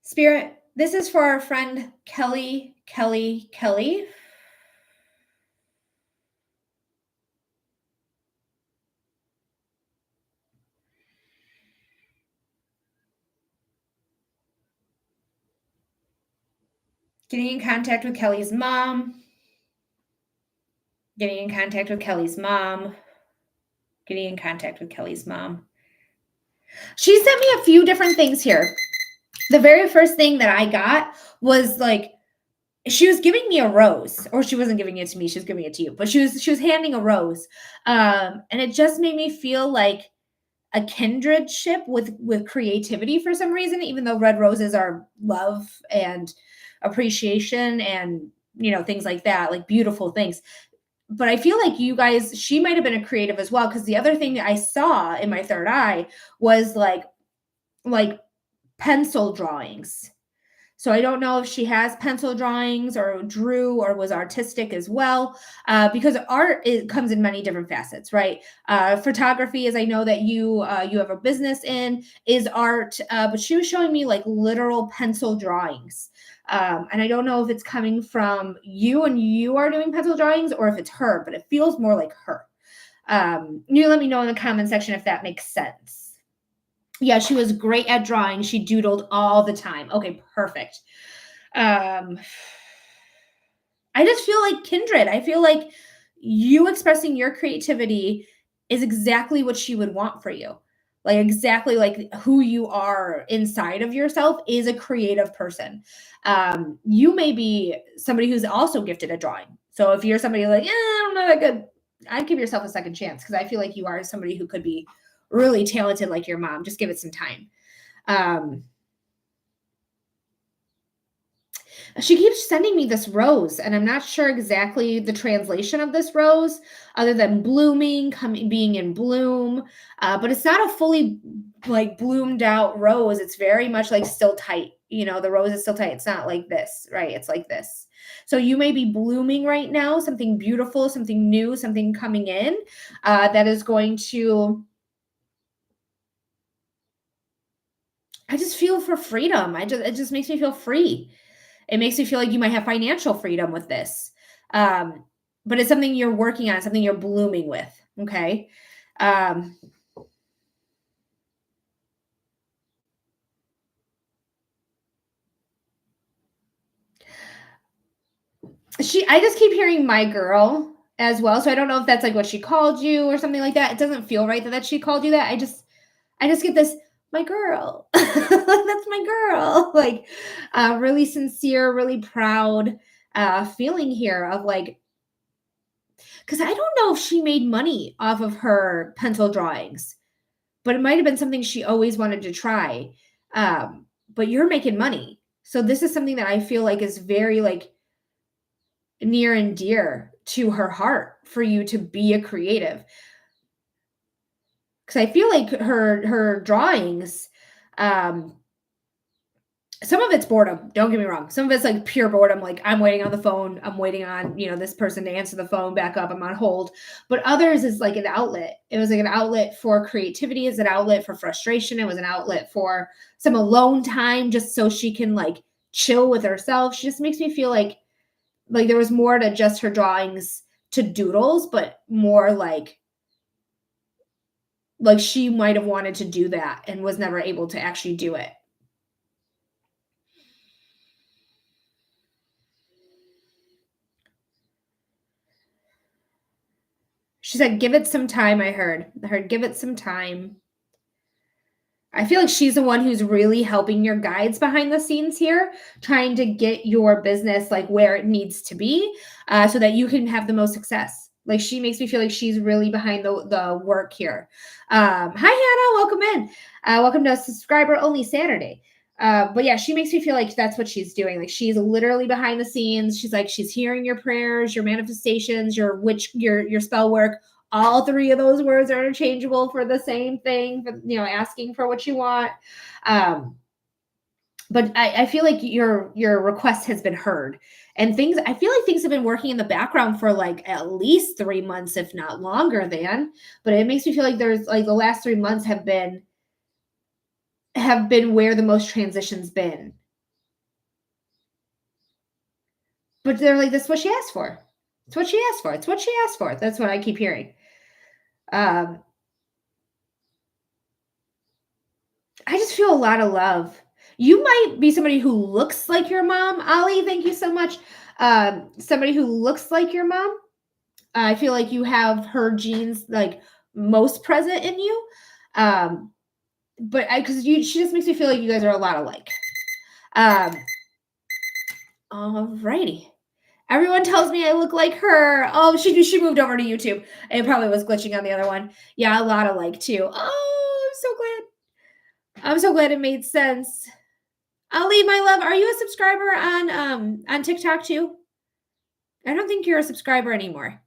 Spirit, this is for our friend Kelly. Getting in contact with Kelly's mom. Getting in contact with Kelly's mom. Getting in contact with Kelly's mom. She sent me a few different things here. The very first thing that I got was like, she was giving me a rose, or she wasn't giving it to me. She was giving it to you, but she was handing a rose. And it just made me feel like a kindredship with creativity for some reason, even though red roses are love and appreciation and, you know, things like that, like beautiful things. But I feel like you guys, she might have been a creative as well. Because the other thing I saw in my third eye was like pencil drawings. So I don't know if she has pencil drawings or drew or was artistic as well, because art comes in many different facets, right? Photography, as I know that you have a business in, is art, but she was showing me like literal pencil drawings. And I don't know if it's coming from you and you are doing pencil drawings or if it's her, but it feels more like her. You let me know in the comment section if that makes sense. Yeah, she was great at drawing. She doodled all the time. Okay, perfect. I just feel like kindred. I feel like you expressing your creativity is exactly what she would want for you. Like exactly like who you are inside of yourself is a creative person. You may be somebody who's also gifted at drawing. So if you're somebody like, I'm not that good, I'd give yourself a second chance because I feel like you are somebody who could be really talented like your mom. Just give it some time. She keeps sending me this rose, and I'm not sure exactly the translation of this rose, other than blooming, being in bloom. But it's not a fully like bloomed out rose. It's very much like still tight. You know, the rose is still tight. It's not like this, right? It's like this. So you may be blooming right now, something beautiful, something new, something coming in that is going to. I just feel for freedom. It just makes me feel free. It makes me feel like you might have financial freedom with this. But it's something you're working on, something you're blooming with. Okay. I just keep hearing my girl as well. So I don't know if that's like what she called you or something like that. It doesn't feel right that she called you that. I just get this, my girl. That's my girl. Like really sincere, really proud feeling here of like, because I don't know if she made money off of her pencil drawings, but it might have been something she always wanted to try. But you're making money. So this is something that I feel like is very like near and dear to her heart for you to be a creative. Because I feel like her drawings, some of it's boredom. Don't get me wrong. Some of it's like pure boredom. Like I'm waiting on the phone. I'm waiting on, this person to answer the phone back up. I'm on hold. But others is like an outlet. It was like an outlet for creativity. It's an outlet for frustration. It was an outlet for some alone time just so she can like chill with herself. She just makes me feel like there was more to just her drawings to doodles, but more like Like she might have wanted to do that and was never able to actually do it. She said, give it some time, I heard. Give it some time. I feel like she's the one who's really helping your guides behind the scenes here, trying to get your business like where it needs to be, so that you can have the most success. Like she makes me feel like she's really behind the work here. Hi Hannah, welcome in. Welcome to Subscriber Only Saturday. But yeah, she makes me feel like that's what she's doing. Like she's literally behind the scenes. She's like she's hearing your prayers, your manifestations, your spell work. All three of those words are interchangeable for the same thing, for, asking for what you want. But I feel like your request has been heard, and I feel like things have been working in the background for like at least 3 months, if not longer than. But it makes me feel like there's like the last 3 months have been where the most transition's been. But they're like, that's what she asked for. It's what she asked for. It's what she asked for. That's what I keep hearing. I just feel a lot of love. You might be somebody who looks like your mom, Ali. Thank you so much. Somebody who looks like your mom. I feel like you have her genes like most present in you. But she just makes me feel like you guys are a lot alike. Alrighty. Everyone tells me I look like her. Oh, she moved over to YouTube. It probably was glitching on the other one. Yeah, a lot alike too. Oh, I'm so glad. I'm so glad it made sense. Ali, my love, are you a subscriber on TikTok too? I don't think you're a subscriber anymore.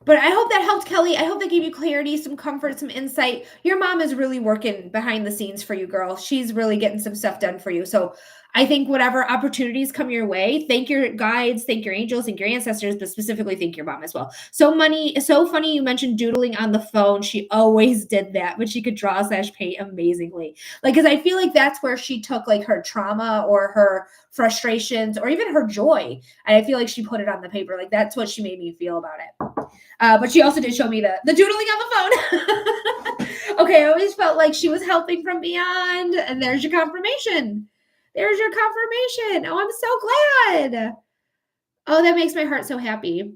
But I hope that helped, Kelly. I hope that gave you clarity, some comfort, some insight. Your mom is really working behind the scenes for you, girl. She's really getting some stuff done for you. So I think whatever opportunities come your way, thank your guides, thank your angels, thank your ancestors, but specifically thank your mom as well. So funny you mentioned doodling on the phone. She always did that, but she could draw/paint amazingly. Like, because I feel like that's where she took like her trauma or her frustrations or even her joy. And I feel like she put it on the paper. Like that's what she made me feel about it. But she also did show me the doodling on the phone. Okay, I always felt like she was helping from beyond. And there's your confirmation. There's your confirmation. Oh, I'm so glad. Oh, that makes my heart so happy.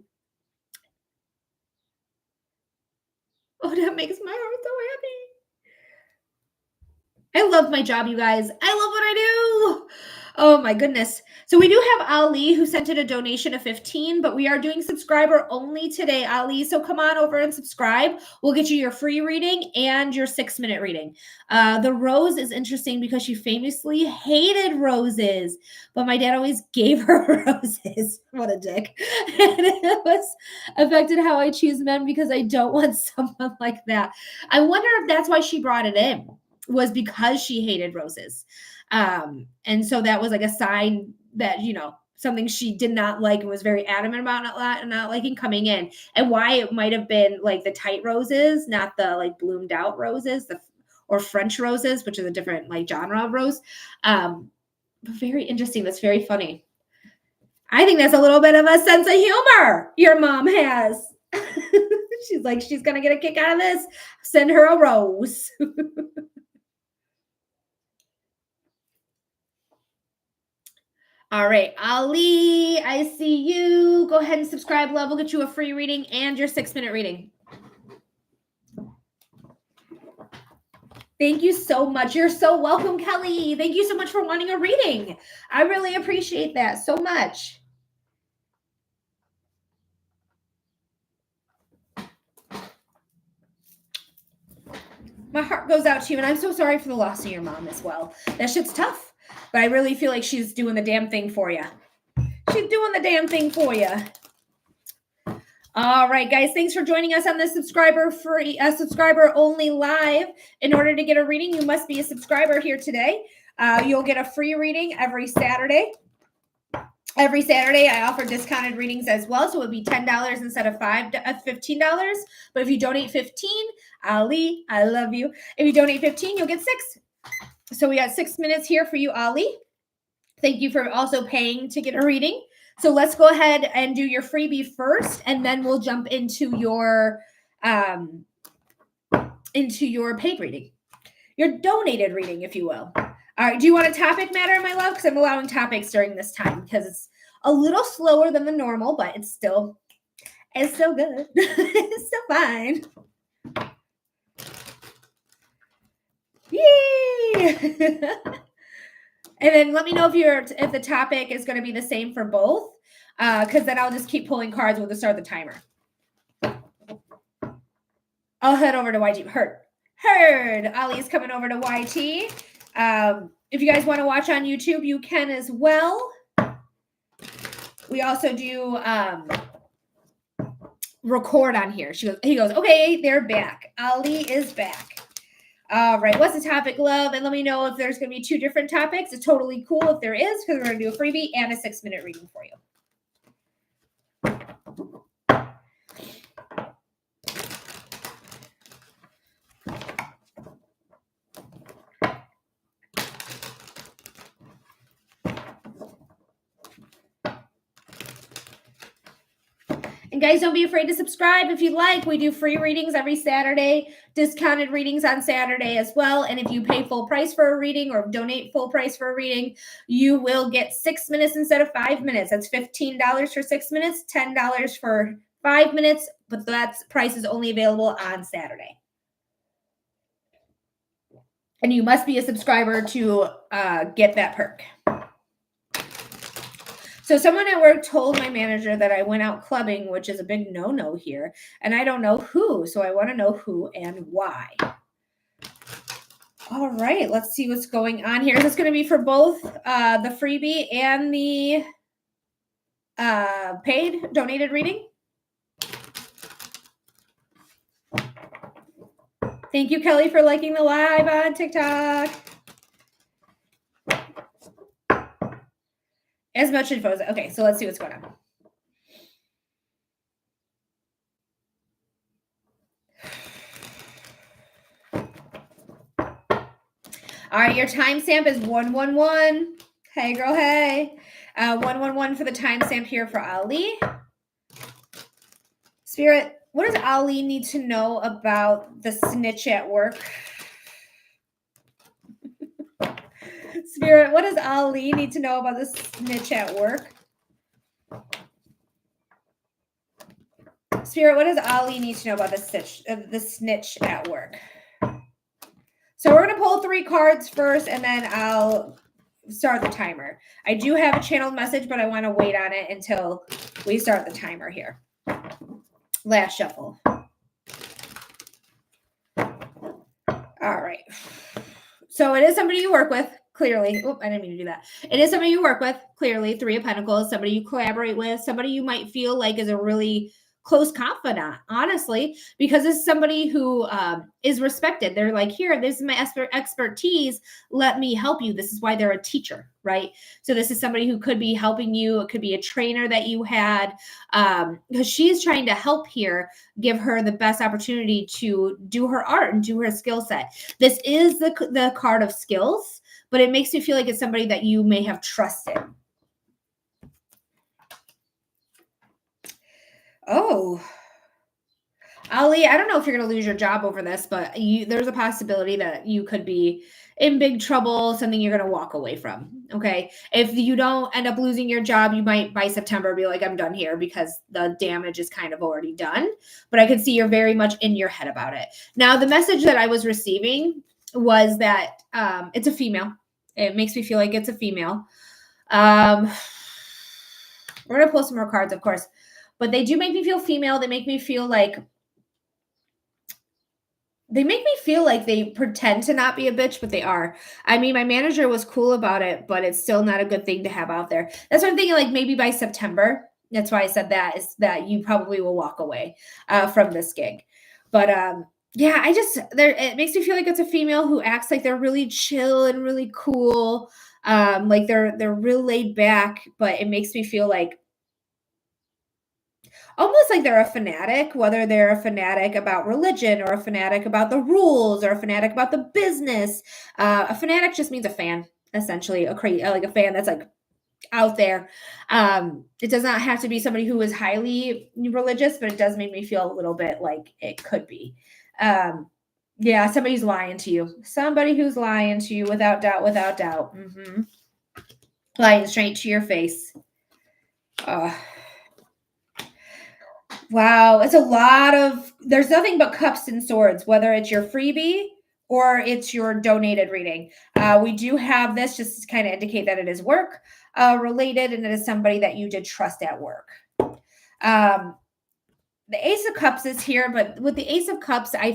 Oh, that makes my heart so happy. I love my job, you guys. I love what I do. Oh my goodness. So we do have Ali who sent in a donation of 15, but we are doing subscriber only today, Ali. So come on over and subscribe. We'll get you your free reading and your 6-minute reading. The rose is interesting because she famously hated roses, but my dad always gave her roses. What a dick. And it was affected how I choose men because I don't want someone like that. I wonder if that's why she brought it in, was because she hated roses. And so that was like a sign that, something she did not like and was very adamant about not liking coming in, and why it might have been like the tight roses, not the like bloomed out roses, or French roses, which is a different like genre of rose. But very interesting. That's very funny. I think that's a little bit of a sense of humor your mom has. She's like, she's going to get a kick out of this. Send her a rose. All right, Ali, I see you. Go ahead and subscribe, love. We'll get you a free reading and your 6-minute reading. Thank you so much. You're so welcome, Kelly. Thank you so much for wanting a reading. I really appreciate that so much. My heart goes out to you, and I'm so sorry for the loss of your mom as well. That shit's tough. But I really feel like she's doing the damn thing for you. She's doing the damn thing for you. All right, guys. Thanks for joining us on this subscriber only live. In order to get a reading, you must be a subscriber here today. You'll get a free reading every Saturday. Every Saturday, I offer discounted readings as well, so it would be $10 instead of $15. But if you donate $15, Ali, I love you. If you donate $15, you'll get 6. So we got 6 minutes here for you, Ali. Thank you for also paying to get a reading. So let's go ahead and do your freebie first, and then we'll jump into your paid reading, your donated reading, if you will. All right. Do you want a topic matter, my love? Because I'm allowing topics during this time because it's a little slower than the normal, but it's still good. It's still fine. Yay! And then let me know if the topic is going to be the same for both, because then I'll just keep pulling cards when we start the timer. I'll head over to YT. Heard. Ali's coming over to YT. If you guys want to watch on YouTube, you can as well. We also do record on here. He goes, okay, they're back. Ali is back. All right, what's the topic, love? And let me know if there's going to be 2 different topics. It's totally cool if there is, because we're going to do a freebie and a 6-minute reading for you. And guys, don't be afraid to subscribe if you like. We do free readings every Saturday, discounted readings on Saturday as well. And if you pay full price for a reading or donate full price for a reading, you will get 6 minutes instead of 5 minutes. That's $15 for 6 minutes, $10 for 5 minutes, but that price is only available on Saturday. And you must be a subscriber to get that perk. So someone at work told my manager that I went out clubbing, which is a big no-no here, and I don't know who, so I want to know who and why. All right, let's see what's going on here. Is this going to be for both the freebie and the paid donated reading? Thank you, Kelly, for liking the live on TikTok. As much info as okay, so let's see what's going on. All right, your timestamp is 111. Hey, girl, hey. 111 for the timestamp here for Ali. Spirit, what does Ali need to know about the snitch at work? Spirit, what does Ali need to know about the snitch at work? Spirit, what does Ali need to know about the snitch at work? So we're going to pull 3 cards first, and then I'll start the timer. I do have a channeled message, but I want to wait on it until we start the timer here. Last shuffle. All right. So it is somebody you work with, clearly. Oh, I didn't mean to do that. It is somebody you work with, clearly. 3 of Pentacles, somebody you collaborate with, somebody you might feel like is a really close confidant, honestly, because it's somebody who is respected. They're like, here, this is my expertise. Let me help you. This is why they're a teacher, right? So this is somebody who could be helping you. It could be a trainer that you had, because she's trying to help here, give her the best opportunity to do her art and do her skill set. This is the card of skills, but it makes me feel like it's somebody that you may have trusted. Oh, Ali, I don't know if you're going to lose your job over this, but there's a possibility that you could be in big trouble, something you're going to walk away from. Okay. If you don't end up losing your job, you might by September be like, I'm done here, because the damage is kind of already done. But I can see you're very much in your head about it. Now, the message that I was receiving was that it's a female. It makes me feel like it's a female. We're going to pull some more cards, of course. But they do make me feel female. They make me feel like they pretend to not be a bitch, but they are. I mean, my manager was cool about it, but it's still not a good thing to have out there. That's what I'm thinking, like maybe by September. That's why I said that, is that you probably will walk away from this gig. But yeah, it makes me feel like it's a female who acts like they're really chill and really cool. Like they're real laid back, but it makes me feel like almost like they're a fanatic, whether they're a fanatic about religion or a fanatic about the rules or a fanatic about the business. A fanatic just means a fan, essentially, like a fan that's like out there. It does not have to be somebody who is highly religious, but it does make me feel a little bit like it could be. Yeah, somebody's lying to you. Somebody who's lying to you without doubt, without doubt. Lying straight to your face. Wow, it's a lot of, there's nothing but cups and swords, whether it's your freebie or it's your donated reading. We do have this just to kind of indicate that it is work related and it is somebody that you did trust at work. The Ace of Cups is here, but with the Ace of Cups, I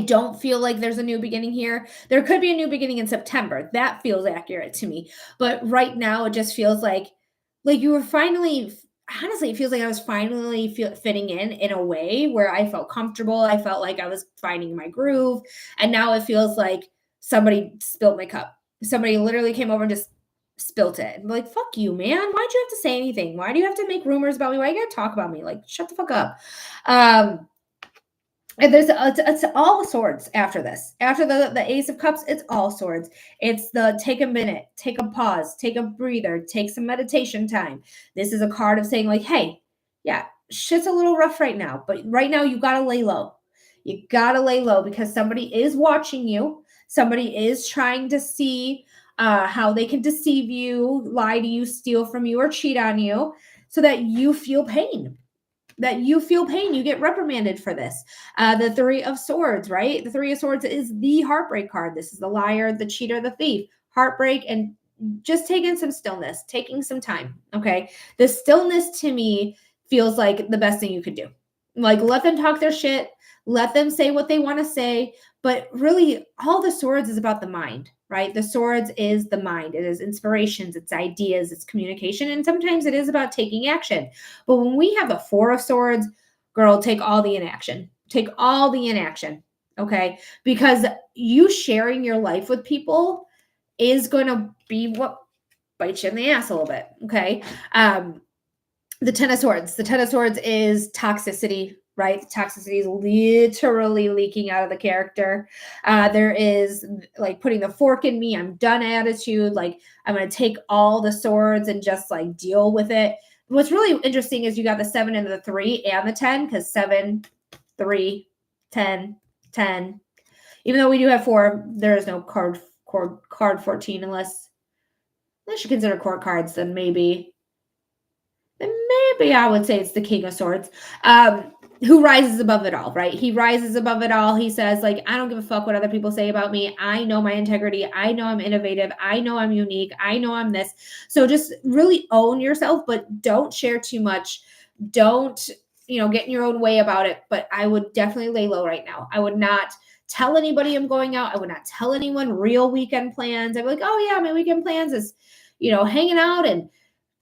don't feel like there's a new beginning here. There could be a new beginning in September. That feels accurate to me. But right now, it just feels like you were finally, honestly, it feels like I was finally fitting in a way where I felt comfortable. I felt like I was finding my groove. And now it feels like somebody spilled my cup. Somebody literally came over and just spilt it. I'm like, fuck you, man. Why'd you have to say anything? Why do you have to make rumors about me? Why you gotta talk about me? Like, shut the fuck up. And it's all swords after this. After the Ace of Cups, it's all swords. It's the take a minute, take a pause, take a breather, take some meditation time. This is a card of saying like, hey, yeah, shit's a little rough right now, but right now you gotta lay low. You gotta lay low because somebody is watching you. Somebody is trying to see how they can deceive you, lie to you, steal from you, or cheat on you so that you feel pain. You get reprimanded for this. The Three of Swords, right? The Three of Swords is the heartbreak card. This is the liar, the cheater, the thief. Heartbreak and just taking some stillness, taking some time, okay? The stillness to me feels like the best thing you could do. Like, let them talk their shit. Let them say what they want to say. But really, all the swords is about the mind, right? The swords is the mind. It is inspirations, it's ideas, it's communication. And sometimes it is about taking action. But when we have the Four of Swords, girl, take all the inaction. Take all the inaction, okay? Because you sharing your life with people is going to be what bites you in the ass a little bit, okay? The Ten of Swords. The Ten of Swords is toxicity, right? The toxicity is literally leaking out of the character. There is like putting the fork in me, I'm done attitude. Like, I'm going to take all the swords and just like deal with it. What's really interesting is you got the 7 and the 3 and the 10, because 7, 3, 10, 10. Even though we do have 4, there is no card 14 unless you consider court cards, then maybe I would say it's the King of Swords, who rises above it all, right? He rises above it all. He says, like, I don't give a fuck what other people say about me. I know my integrity. I know I'm innovative. I know I'm unique. I know I'm this. So just really own yourself, but don't share too much. Don't, get in your own way about it. But I would definitely lay low right now. I would not tell anybody I'm going out. I would not tell anyone real weekend plans. I'd be like, oh yeah, my weekend plans is, hanging out and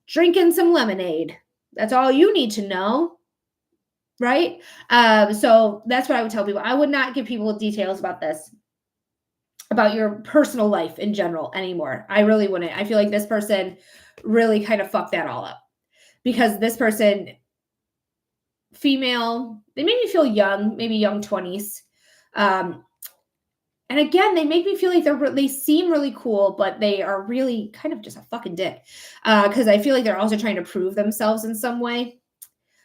drinking some lemonade. That's all you need to know, right? So that's what I would tell people. I would not give people details about this, about your personal life in general anymore. I really wouldn't. I feel like this person really kind of fucked that all up, because this person, female, they made me feel young, maybe young 20s. And again, they make me feel like they seem really cool, but they are really kind of just a fucking dick. Because I feel like they're also trying to prove themselves in some way,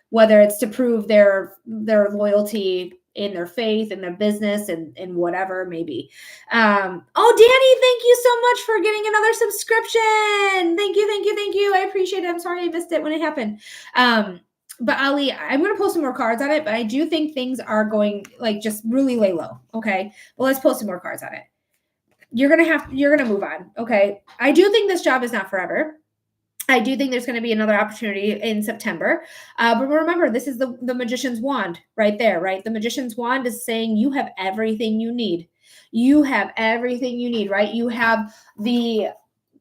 whether it's to prove their loyalty in their faith and their business and whatever, maybe. Oh, Danny, thank you so much for getting another subscription. Thank you. I appreciate it. I'm sorry I missed it when it happened. But Ali, I'm going to post some more cards on it, but I do think things are going like just really lay low. Okay. Well, let's post some more cards on it. You're going to move on. Okay. I do think this job is not forever. I do think there's going to be another opportunity in September. But remember, this is the Magician's Wand right there, right? The Magician's Wand is saying you have everything you need. You have everything you need, right? You have the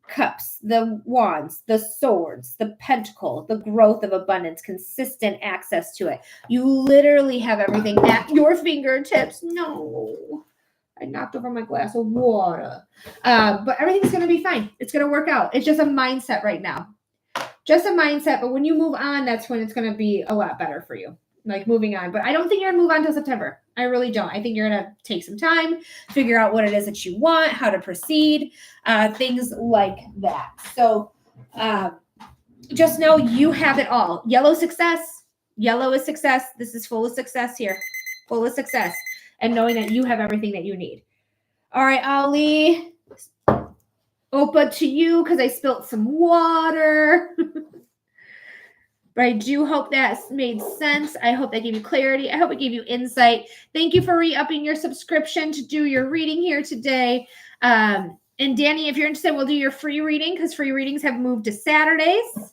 cups, the wands, the swords, the pentacle, the growth of abundance, consistent access to it. You literally have everything at your fingertips. No, I knocked over my glass of water. But everything's going to be fine. It's going to work out. It's just a mindset right now. Just a mindset. But when you move on, that's when it's going to be a lot better for you. like moving on. But I don't think you're gonna move on until September. I really don't. I think you're gonna take some time, figure out what it is that you want, how to proceed, things like that. So just know you have it all. Yellow success. Yellow is success. This is full of success here. Full of success. And knowing that you have everything that you need. All right, Ali. Opa to you because I spilled some water. But I do hope that made sense. I hope that gave you clarity. I hope it gave you insight. Thank you for re-upping your subscription to do your reading here today. And Danny, if you're interested, we'll do your free reading because free readings have moved to Saturdays.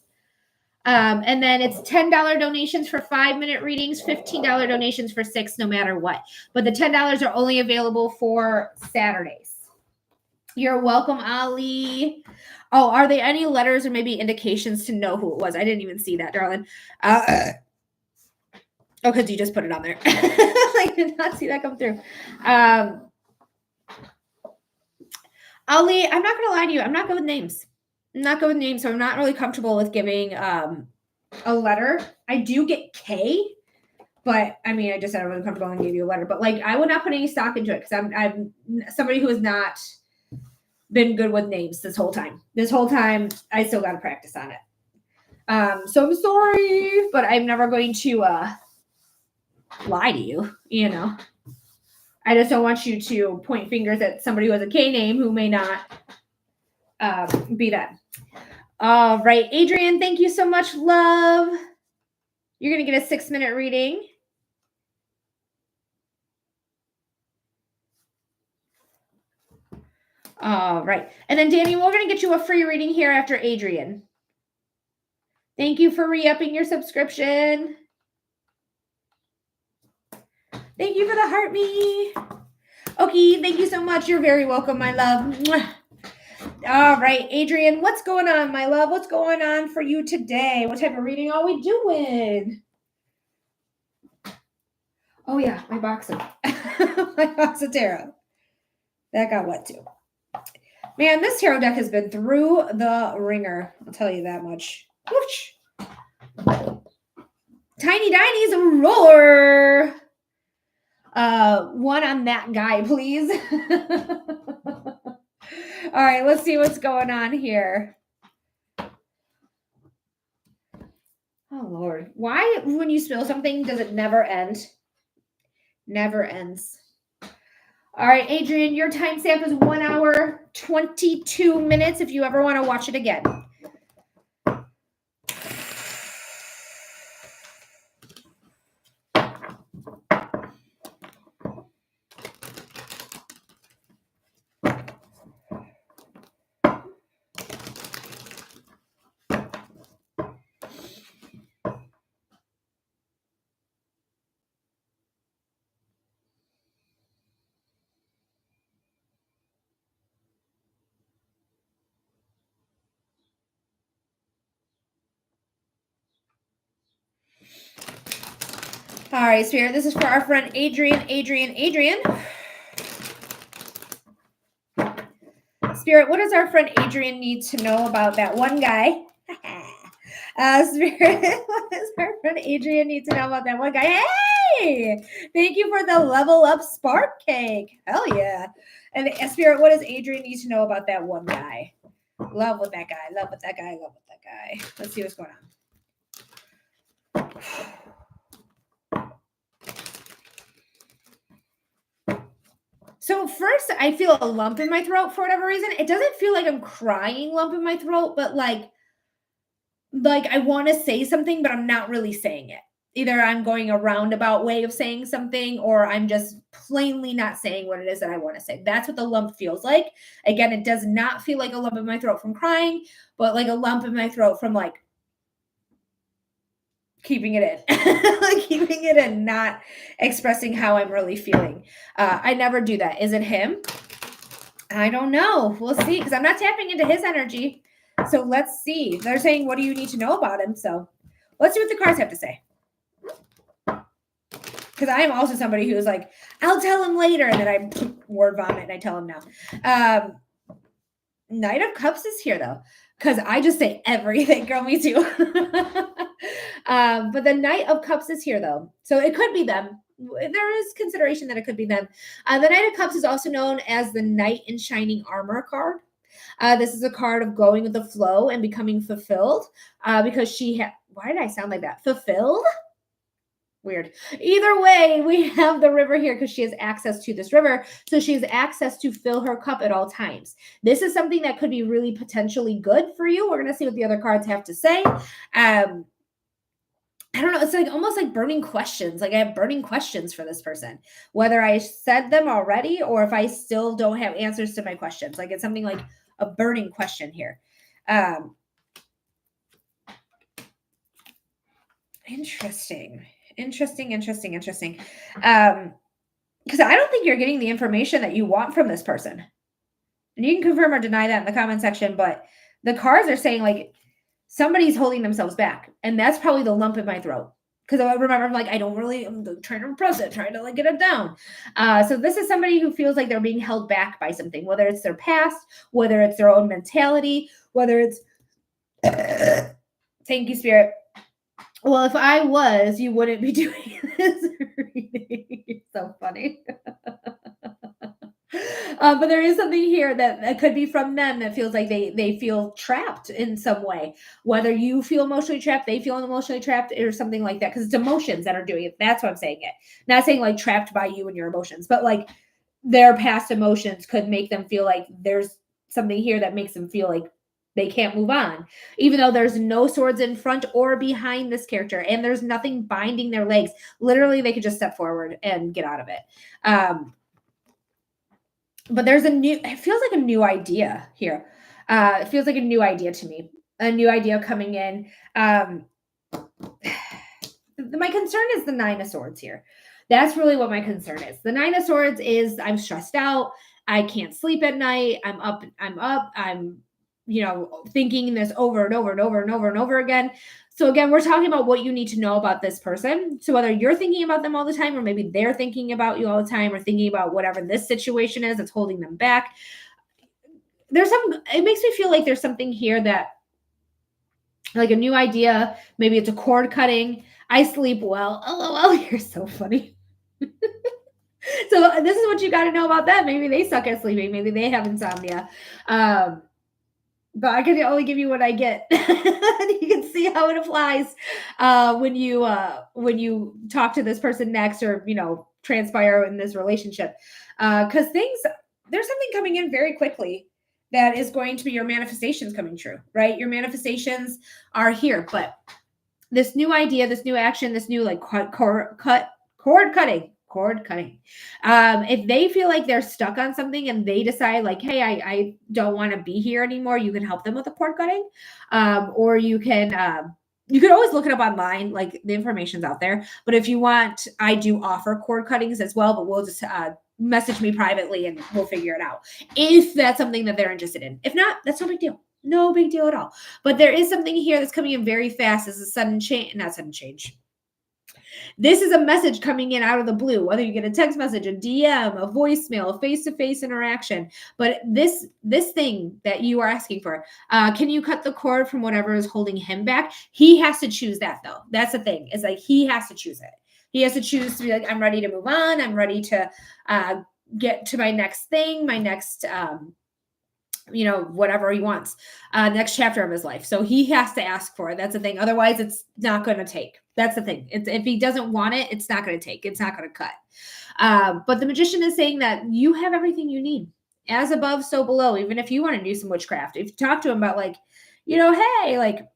And then it's $10 donations for 5-minute readings, $15 donations for 6, no matter what. But the $10 are only available for Saturdays. You're welcome, Ali. Oh, are there any letters or maybe indications to know who it was? I didn't even see that, darling. Oh, because you just put it on there. I did not see that come through. Ali, I'm not going to lie to you. I'm not good with names. So I'm not really comfortable with giving a letter. I do get K, but I mean, I just said I wasn't comfortable and gave you a letter. But like, I would not put any stock into it because I'm somebody who has not been good with names this whole time. I still got to practice on it. So I'm sorry, but I'm never going to lie to you, you know. I just don't want you to point fingers at somebody who has a K name who may not be that. All right, Adrian, thank you so much, love. You're going to get a 6-minute reading. All right. And then, Danny, we're going to get you a free reading here after Adrian. Thank you for re-upping your subscription. Thank you for the heart me. Okay, thank you so much. You're very welcome, my love. All right, Adrian, what's going on, my love? What's going on for you today? What type of reading are we doing? Oh, yeah, my box of tarot. That got wet, too. Man, this tarot deck has been through the ringer. I'll tell you that much. Whoosh. Tiny Diny's roar. One on that guy, please. All right, let's see what's going on here. Oh, Lord. Why, when you spill something, does it never end? Never ends. All right, Adrian, your timestamp is 1 hour, 22 minutes if you ever want to watch it again. All right, Spirit, this is for our friend Adrian. Spirit, what does our friend Adrian need to know about that one guy? Spirit, what does our friend Adrian need to know about that one guy? Hey, thank you for the level up spark cake. Hell yeah. And Spirit, what does Adrian need to know about that one guy? Love with that guy. Let's see what's going on. So first, I feel a lump in my throat for whatever reason. It doesn't feel like I'm crying lump in my throat, but like I want to say something, but I'm not really saying it. Either I'm going a roundabout way of saying something, or I'm just plainly not saying what it is that I want to say. That's what the lump feels like. Again, it does not feel like a lump in my throat from crying, but like a lump in my throat from like keeping it in, like keeping it in, not expressing how I'm really feeling. I never do that. Is it him? I don't know. We'll see, because I'm not tapping into his energy. So let's see. They're saying, what do you need to know about him? So let's see what the cards have to say. Because I am also somebody who is like, I'll tell him later. And then I word vomit and I tell him now. Knight of Cups is here, though, because I just say everything. Girl, me too. But the Knight of Cups is here, though. So it could be them. There is consideration that it could be them. The Knight of Cups is also known as the Knight in Shining Armor card. This is a card of going with the flow and becoming fulfilled because why did I sound like that? Fulfilled? Weird. Either way, we have the river here because she has access to this river. So she has access to fill her cup at all times. This is something that could be really potentially good for you. We're going to see what the other cards have to say. I don't know. It's like almost like burning questions. Like I have burning questions for this person, whether I said them already or if I still don't have answers to my questions. Like it's something like a burning question here. Interesting. Because I don't think you're getting the information that you want from this person. And you can confirm or deny that in the comment section, but the cards are saying like somebody's holding themselves back. And that's probably the lump in my throat. Because I remember I'm like, I'm trying to repress it, trying to like get it down. So this is somebody who feels like they're being held back by something, whether it's their past, whether it's their own mentality, whether it's thank you, Spirit. Well, if I was, you wouldn't be doing this reading. It's so funny. But there is something here that could be from them that feels like they feel trapped in some way. Whether you feel emotionally trapped, they feel emotionally trapped, or something like that. Because it's emotions that are doing it. That's what I'm saying it. Not saying like trapped by you and your emotions, but like their past emotions could make them feel like there's something here that makes them feel like they can't move on, even though there's no swords in front or behind this character, and there's nothing binding their legs. Literally, they could just step forward and get out of it. But it feels like a new idea here. It feels like a new idea to me, a new idea coming in. My concern is the Nine of Swords here. That's really what my concern is. The Nine of Swords is I'm stressed out. I can't sleep at night. I'm up. I'm thinking this over and over and over and over and over again. So again, we're talking about what you need to know about this person. So whether you're thinking about them all the time, or maybe they're thinking about you all the time, or thinking about whatever this situation is that's holding them back, it makes me feel like there's something here that, like a new idea, maybe it's a cord cutting. I sleep well. LOL, you're so funny. So this is what you got to know about them. Maybe they suck at sleeping. Maybe they have insomnia. But I can only give you what I get. You can see how it applies when you talk to this person next, or transpire in this relationship. Because there's something coming in very quickly that is going to be your manifestations coming true, right? Your manifestations are here, but this new idea, this new action, this new like cord cutting. If they feel like they're stuck on something and they decide like, hey, I don't want to be here anymore, you can help them with the cord cutting. Or you could always look it up online, like the information's out there. But if you want, I do offer cord cuttings as well, but we'll just message me privately and we'll figure it out if that's something that they're interested in. If not, that's no big deal. No big deal at all. But there is something here that's coming in very fast. As a sudden change, not sudden change. This is a message coming in out of the blue, whether you get a text message, a DM, a voicemail, a face-to-face interaction. But this thing that you are asking for, can you cut the cord from whatever is holding him back? He has to choose that, though. That's the thing. It's like he has to choose it. He has to choose to be like, I'm ready to move on. I'm ready to get to my next thing, my next whatever he wants, next chapter of his life. So he has to ask for it. That's the thing. Otherwise, it's not going to take. That's the thing. If he doesn't want it, it's not going to take. It's not going to cut. But the magician is saying that you have everything you need. As above, so below. Even if you want to do some witchcraft, if you talk to him about like, hey, like,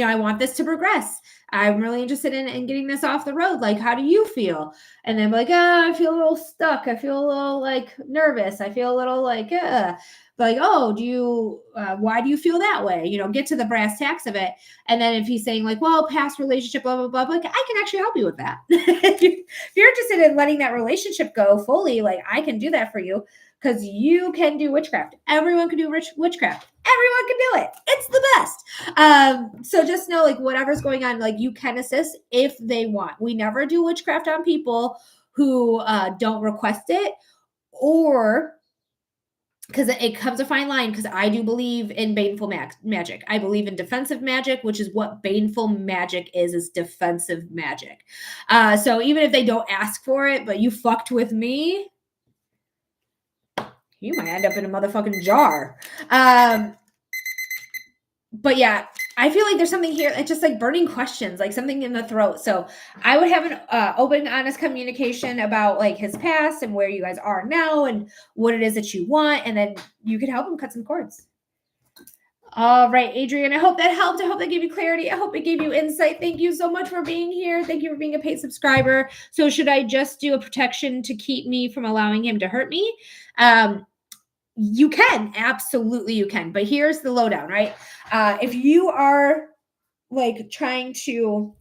I want this to progress. I'm really interested in getting this off the road. Like, how do you feel? And then like, I feel a little stuck. I feel a little like nervous. I feel a little like, like, oh, why do you feel that way? Get to the brass tacks of it. And then if he's saying like, well, past relationship, blah, blah, blah, like, I can actually help you with that. If you're interested in letting that relationship go fully, like I can do that for you. Because you can do witchcraft. Everyone can do witchcraft. Everyone can do it. It's the best. So just know, like, whatever's going on, like, you can assist if they want. We never do witchcraft on people who don't request it, or because it comes a fine line, because I do believe in baneful magic. I believe in defensive magic, which is what baneful magic is defensive magic. So even if they don't ask for it, but you fucked with me, you might end up in a motherfucking jar. But yeah, I feel like there's something here. It's just like burning questions, like something in the throat. So I would have an open, honest communication about like his past and where you guys are now and what it is that you want. And then you could help him cut some cords. All right, Adrian, I hope that helped. I hope that gave you clarity. I hope it gave you insight. Thank you so much for being here. Thank you for being a paid subscriber. So should I just do a protection to keep me from allowing him to hurt me? You can, absolutely you can. But here's the lowdown, right? If you are like trying to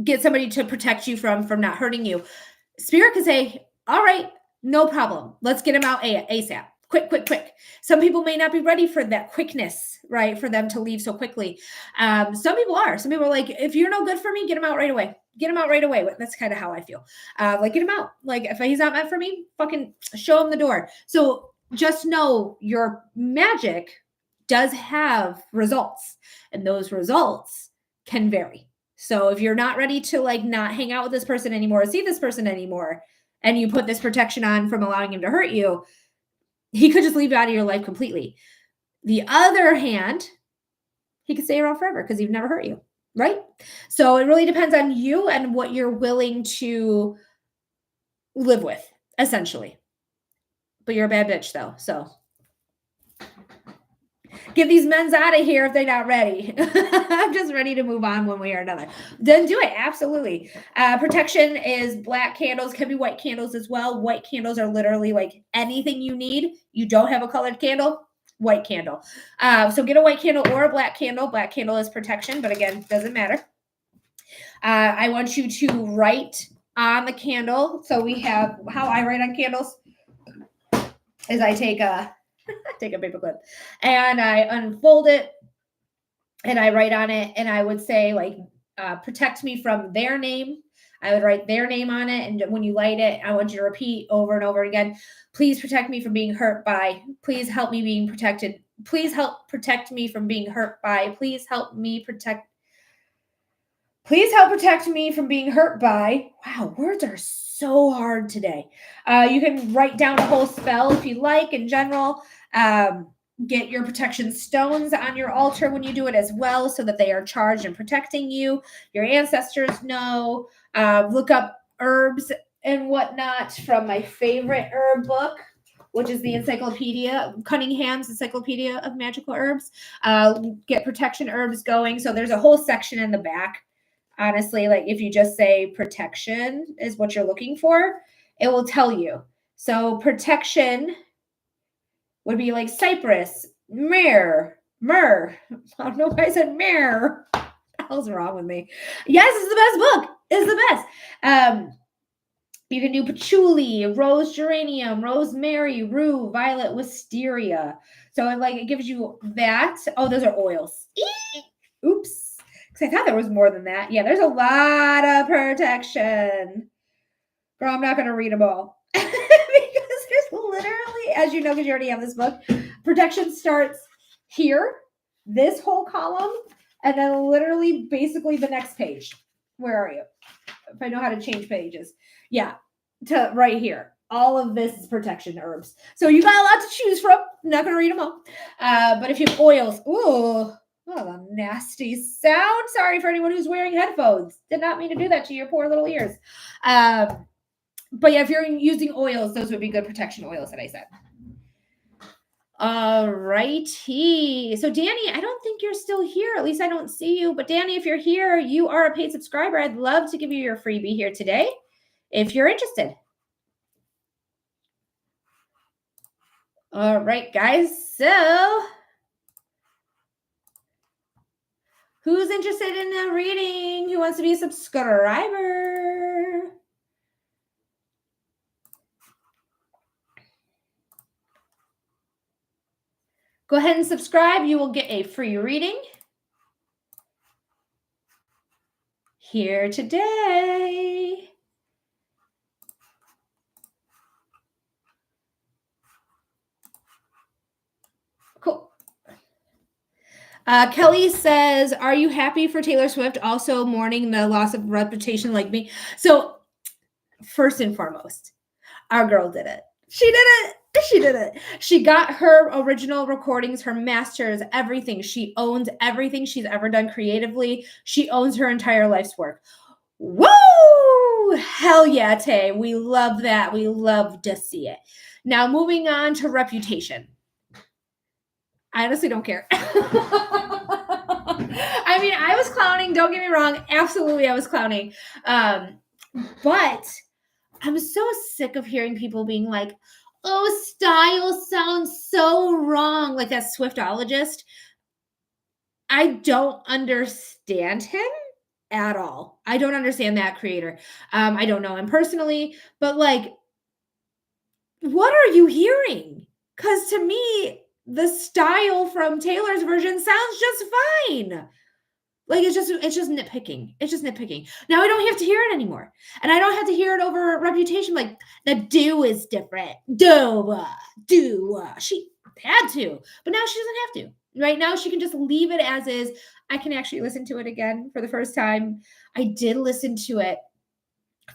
get somebody to protect you from not hurting you, Spirit could say, all right, no problem. Let's get him out ASAP. Quick. Some people may not be ready for that quickness, right? For them to leave so quickly. Some people are. Some people are like, if you're no good for me, get him out right away. Get him out right away. That's kind of how I feel. Like, get him out. Like, if he's not meant for me, fucking show him the door. So just know your magic does have results, and those results can vary. So if you're not ready to like not hang out with this person anymore, or see this person anymore, and you put this protection on from allowing him to hurt you, he could just leave you out of your life completely. The other hand, he could stay around forever because he'd never hurt you, right? So it really depends on you and what you're willing to live with, essentially. But you're a bad bitch, though. So get these men's out of here if they're not ready. I'm just ready to move on one way or another. Then do it. Absolutely. Protection is black candles, can be white candles as well. White candles are literally like anything you need. You don't have a colored candle, white candle. So get a white candle or a black candle. Black candle is protection, but again, doesn't matter. I want you to write on the candle. So we have how I write on candles is I take a paper clip and I unfold it and I write on it, and I would say like, protect me from their name. I would write their name on it. And when you light it, I want you to repeat over and over again, please protect me from being hurt by, please help me being protected. Please help protect me from being hurt by, please help protect me from being hurt by. Wow, words are so hard today. You can write down a whole spell if you like in general. Get your protection stones on your altar when you do it as well, so that they are charged and protecting you. Your ancestors know. Look up herbs and whatnot from my favorite herb book, which is the Encyclopedia, Cunningham's Encyclopedia of Magical Herbs. Get protection herbs going. So there's a whole section in the back. Honestly, like if you just say protection is what you're looking for, it will tell you. So protection would be like cypress, myrrh. I don't know why I said myrrh. What the hell's wrong with me? Yes, it's the best book. It's the best. You can do patchouli, rose geranium, rosemary, rue, violet, wisteria. So it gives you that. Oh, those are oils. Oops. Because I thought there was more than that. Yeah, there's a lot of protection. Girl, I'm not going to read them all. Because there's literally, as you know, because you already have this book, protection starts here, this whole column, and then literally basically the next page. Where are you? If I know how to change pages. Yeah, to right here. All of this is protection herbs. So you got a lot to choose from. I'm not going to read them all. But if you have oils, ooh, what a nasty sound. Sorry for anyone who's wearing headphones. Did not mean to do that to your poor little ears. But yeah, if you're using oils, those would be good protection oils that I said. All righty. So Danny, I don't think you're still here. At least I don't see you. But Danny, if you're here, you are a paid subscriber. I'd love to give you your freebie here today if you're interested. All right, guys. So who's interested in a reading? Who wants to be a subscriber? Go ahead and subscribe. You will get a free reading here today. Kelly says, "Are you happy for Taylor Swift also mourning the loss of reputation like me?" So, first and foremost, our girl did it. She did it. She did it. She got her original recordings, her masters, everything. She owns everything she's ever done creatively. She owns her entire life's work. Woo! Hell yeah, Tay. We love that. We love to see it. Now, moving on to Reputation. I honestly don't care. I mean, I was clowning. Don't get me wrong. Absolutely, I was clowning. But I'm so sick of hearing people being like, oh, style sounds so wrong. Like that Swiftologist. I don't understand him at all. I don't understand that creator. I don't know him personally, but like, what are you hearing? Because to me, the style from Taylor's version sounds just fine. Like it's just nitpicking. It's just nitpicking. Now I don't have to hear it anymore. And I don't have to hear it over Reputation. Like the do is different. She had to, but now she doesn't have to. Right now she can just leave it as is. I can actually listen to it again for the first time. I did listen to it.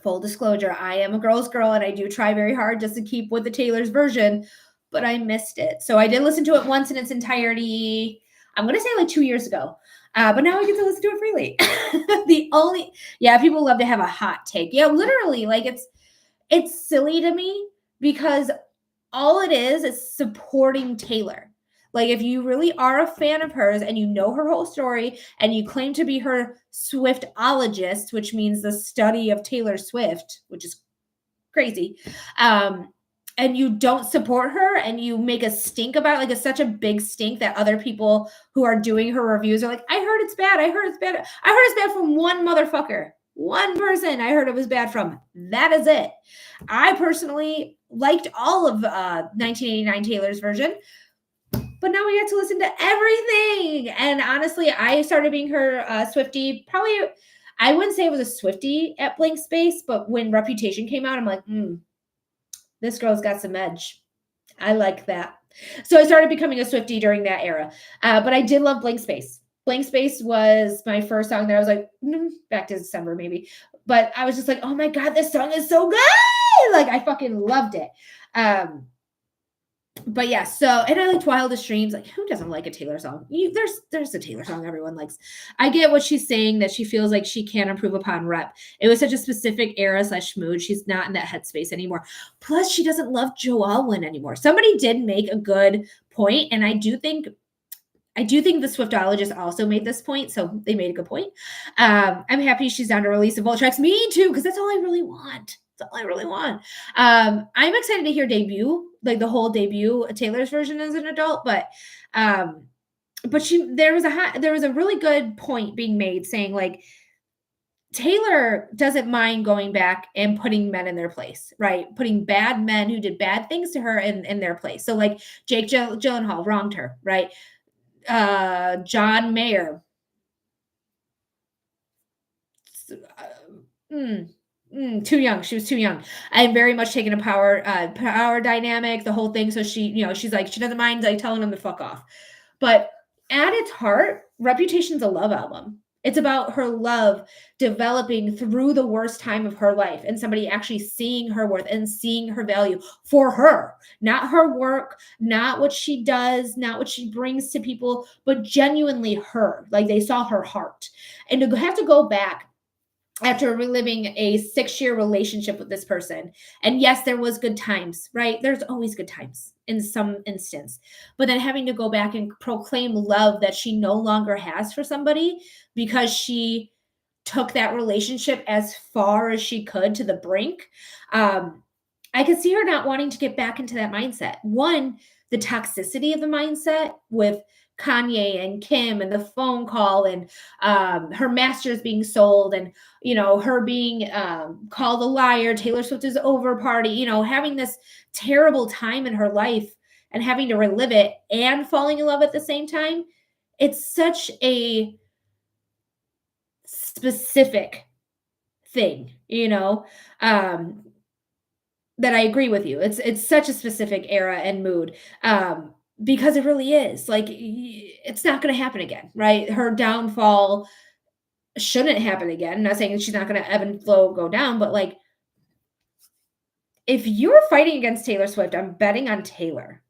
Full disclosure, I am a girl's girl and I do try very hard just to keep with the Taylor's version, but I missed it. So I did listen to it once in its entirety. I'm going to say like 2 years ago. But now I get to listen to it freely. People love to have a hot take. Yeah, literally, like it's silly to me because all it is supporting Taylor. Like if you really are a fan of hers and you know her whole story and you claim to be her Swiftologist, which means the study of Taylor Swift, which is crazy, and you don't support her and you make a stink about it, like it's such a big stink that other people who are doing her reviews are like, I heard it's bad. I heard it's bad. I heard it's bad from one motherfucker. One person I heard it was bad from. That is it. I personally liked all of 1989 Taylor's version, but now we get to listen to everything. And honestly, I started being her Swiftie probably, I wouldn't say it was a Swiftie at Blank Space, but when Reputation came out, I'm like, this girl's got some edge. I like that. So I started becoming a Swiftie during that era. But I did love Blank Space. Blank Space was my first song that I was like, back to December maybe. But I was just like, oh my God, this song is so good. Like I fucking loved it. But yeah, so and I liked Wildest Dreams. Like, who doesn't like a Taylor song? There's a Taylor song everyone likes. I get what she's saying, that she feels like she can improve upon rep. It was such a specific era / mood. She's not in that headspace anymore. Plus, she doesn't love Joe Alwyn anymore. Somebody did make a good point, and I do think the Swiftologist also made this point, so they made a good point. I'm happy she's down to release the Volt tracks. Me too, because that's all I really want. That's all I really want. I'm excited to hear debut, like the whole debut, Taylor's version as an adult, but there was a really good point being made saying like Taylor doesn't mind going back and putting men in their place, right? Putting bad men who did bad things to her in their place. So like Jake Gyllenhaal wronged her, right? John Mayer. Too young. She was too young. I'm very much taking a power dynamic, the whole thing. So she's like, she doesn't mind like telling him to fuck off. But at its heart, Reputation's a love album. It's about her love developing through the worst time of her life and somebody actually seeing her worth and seeing her value for her, not her work, not what she does, not what she brings to people, but genuinely her. Like they saw her heart. And to have to go back after reliving a 6-year relationship with this person. And yes, there was good times, right? There's always good times in some instance. But then having to go back and proclaim love that she no longer has for somebody because she took that relationship as far as she could to the brink. I could see her not wanting to get back into that mindset. One, the toxicity of the mindset with Kanye and Kim and the phone call and her masters being sold and, her being called a liar, Taylor Swift is over party, having this terrible time in her life and having to relive it and falling in love at the same time. It's such a specific thing, that I agree with you. It's such a specific era and mood. because it really is. Like, it's not going to happen again, right? Her downfall shouldn't happen again. I'm not saying she's not going to ebb and flow go down, but like, if you're fighting against Taylor Swift, I'm betting on Taylor.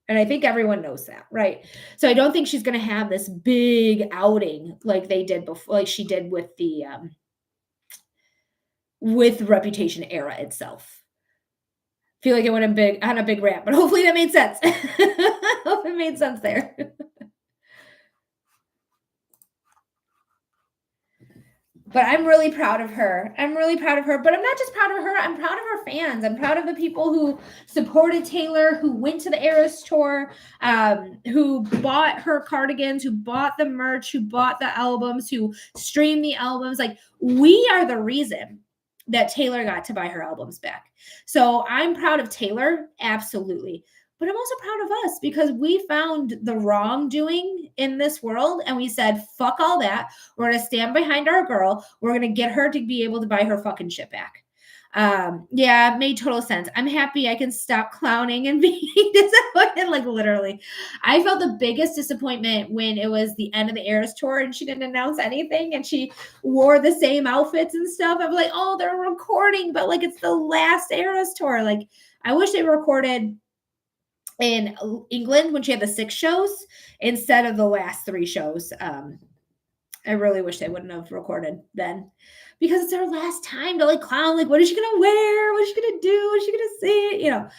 And I think everyone knows that, right? So I don't think she's going to have this big outing like they did before, like she did with the with Reputation era itself. Feel like it went on a big rant, but hopefully that made sense. Hope it made sense there. But I'm really proud of her. I'm really proud of her. But I'm not just proud of her. I'm proud of her fans. I'm proud of the people who supported Taylor, who went to the Eras tour, who bought her cardigans, who bought the merch, who bought the albums, who streamed the albums. Like, we are the reason that Taylor got to buy her albums back. So I'm proud of Taylor, absolutely. But I'm also proud of us because we found the wrongdoing in this world and we said, fuck all that. We're going to stand behind our girl. We're going to get her to be able to buy her fucking shit back. Yeah, it made total sense. I'm happy I can stop clowning and being disappointed. Like, literally, I felt the biggest disappointment when it was the end of the Eras tour and she didn't announce anything and she wore the same outfits and stuff. I'm like, oh, they're recording, but like, it's the last Eras tour. Like, I wish they recorded in England when she had the 6 shows instead of the last 3 shows. I really wish they wouldn't have recorded then because it's our last time to like clown. Like, what is she going to wear? What is she going to do? Is she going to say it? You know,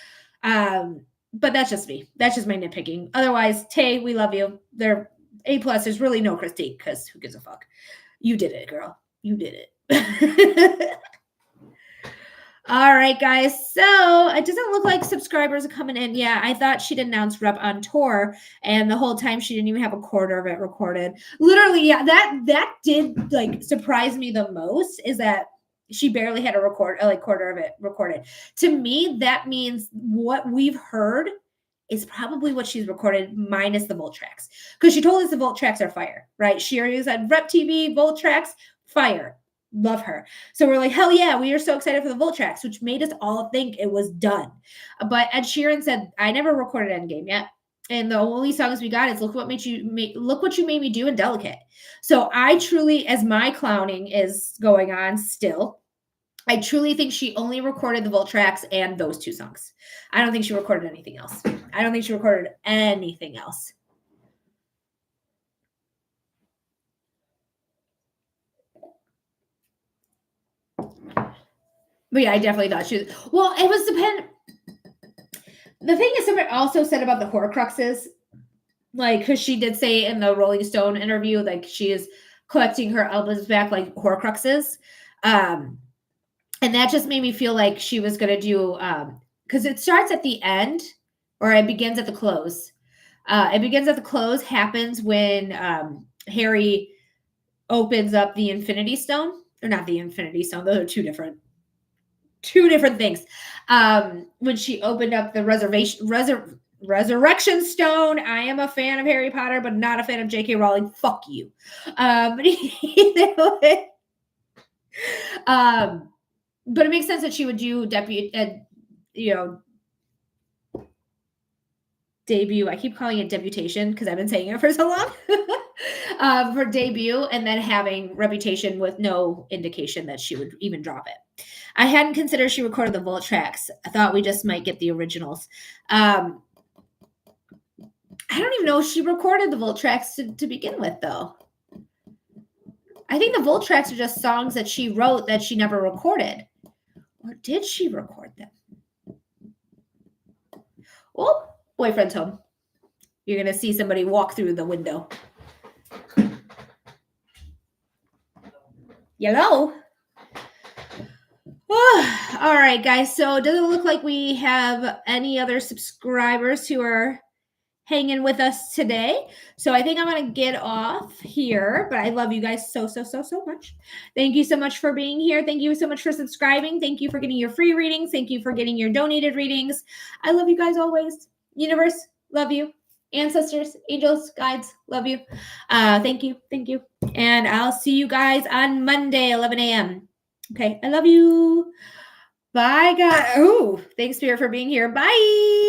but that's just me. That's just my nitpicking. Otherwise, Tay, we love you. They're A+. There's really no critique because who gives a fuck? You did it, girl. You did it. All right, guys. So it doesn't look like subscribers are coming in. Yeah, I thought she'd announced Rep on tour, and the whole time she didn't even have a quarter of it recorded. Literally, yeah, that did like surprise me the most is that she barely had a quarter of it recorded. To me, that means what we've heard is probably what she's recorded minus the Volt tracks. Because she told us the Volt tracks are fire, right? She already said Rep TV, Volt tracks, fire. Love her. So we're like, hell yeah, we are so excited for the Volt tracks, which made us all think it was done. But Ed Sheeran said, I never recorded Endgame yet. And the only songs we got is look what you made me do and Delicate. So I truly, as my clowning is going on still, I truly think she only recorded the Volt tracks and those 2 songs. I don't think she recorded anything else. But yeah, I definitely thought she was. Well, it was the thing is, someone also said about the Horcruxes, like, because she did say in the Rolling Stone interview, like, she is collecting her albums back like Horcruxes. And that just made me feel like she was going to do, because it starts at the end or it begins at the close. It begins at the close, happens when Harry opens up the Infinity Stone. Or not the Infinity Stone. Those are two different things. When she opened up the Resurrection Stone, I am a fan of Harry Potter, but not a fan of J.K. Rowling. Fuck you. But it makes sense that she would do debut. I keep calling it debutation because I've been saying it for so long. For debut, and then having Reputation with no indication that she would even drop it. I hadn't considered she recorded the Volt tracks. I thought we just might get the originals. I don't even know if she recorded the Volt tracks to begin with, though. I think the Volt tracks are just songs that she wrote that she never recorded. Or did she record them? Well, boyfriend's home. You're going to see somebody walk through the window. Hello? All right, guys. So it doesn't look like we have any other subscribers who are hanging with us today. So I think I'm going to get off here, but I love you guys so much. Thank you so much for being here. Thank you so much for subscribing. Thank you for getting your free readings. Thank you for getting your donated readings. I love you guys always. Universe, love you. Ancestors, angels, guides, love you. Thank you. And I'll see you guys on Monday, 11 a.m. Okay, I love you. Bye, guys. Oh, thanks, Spirit, for being here. Bye.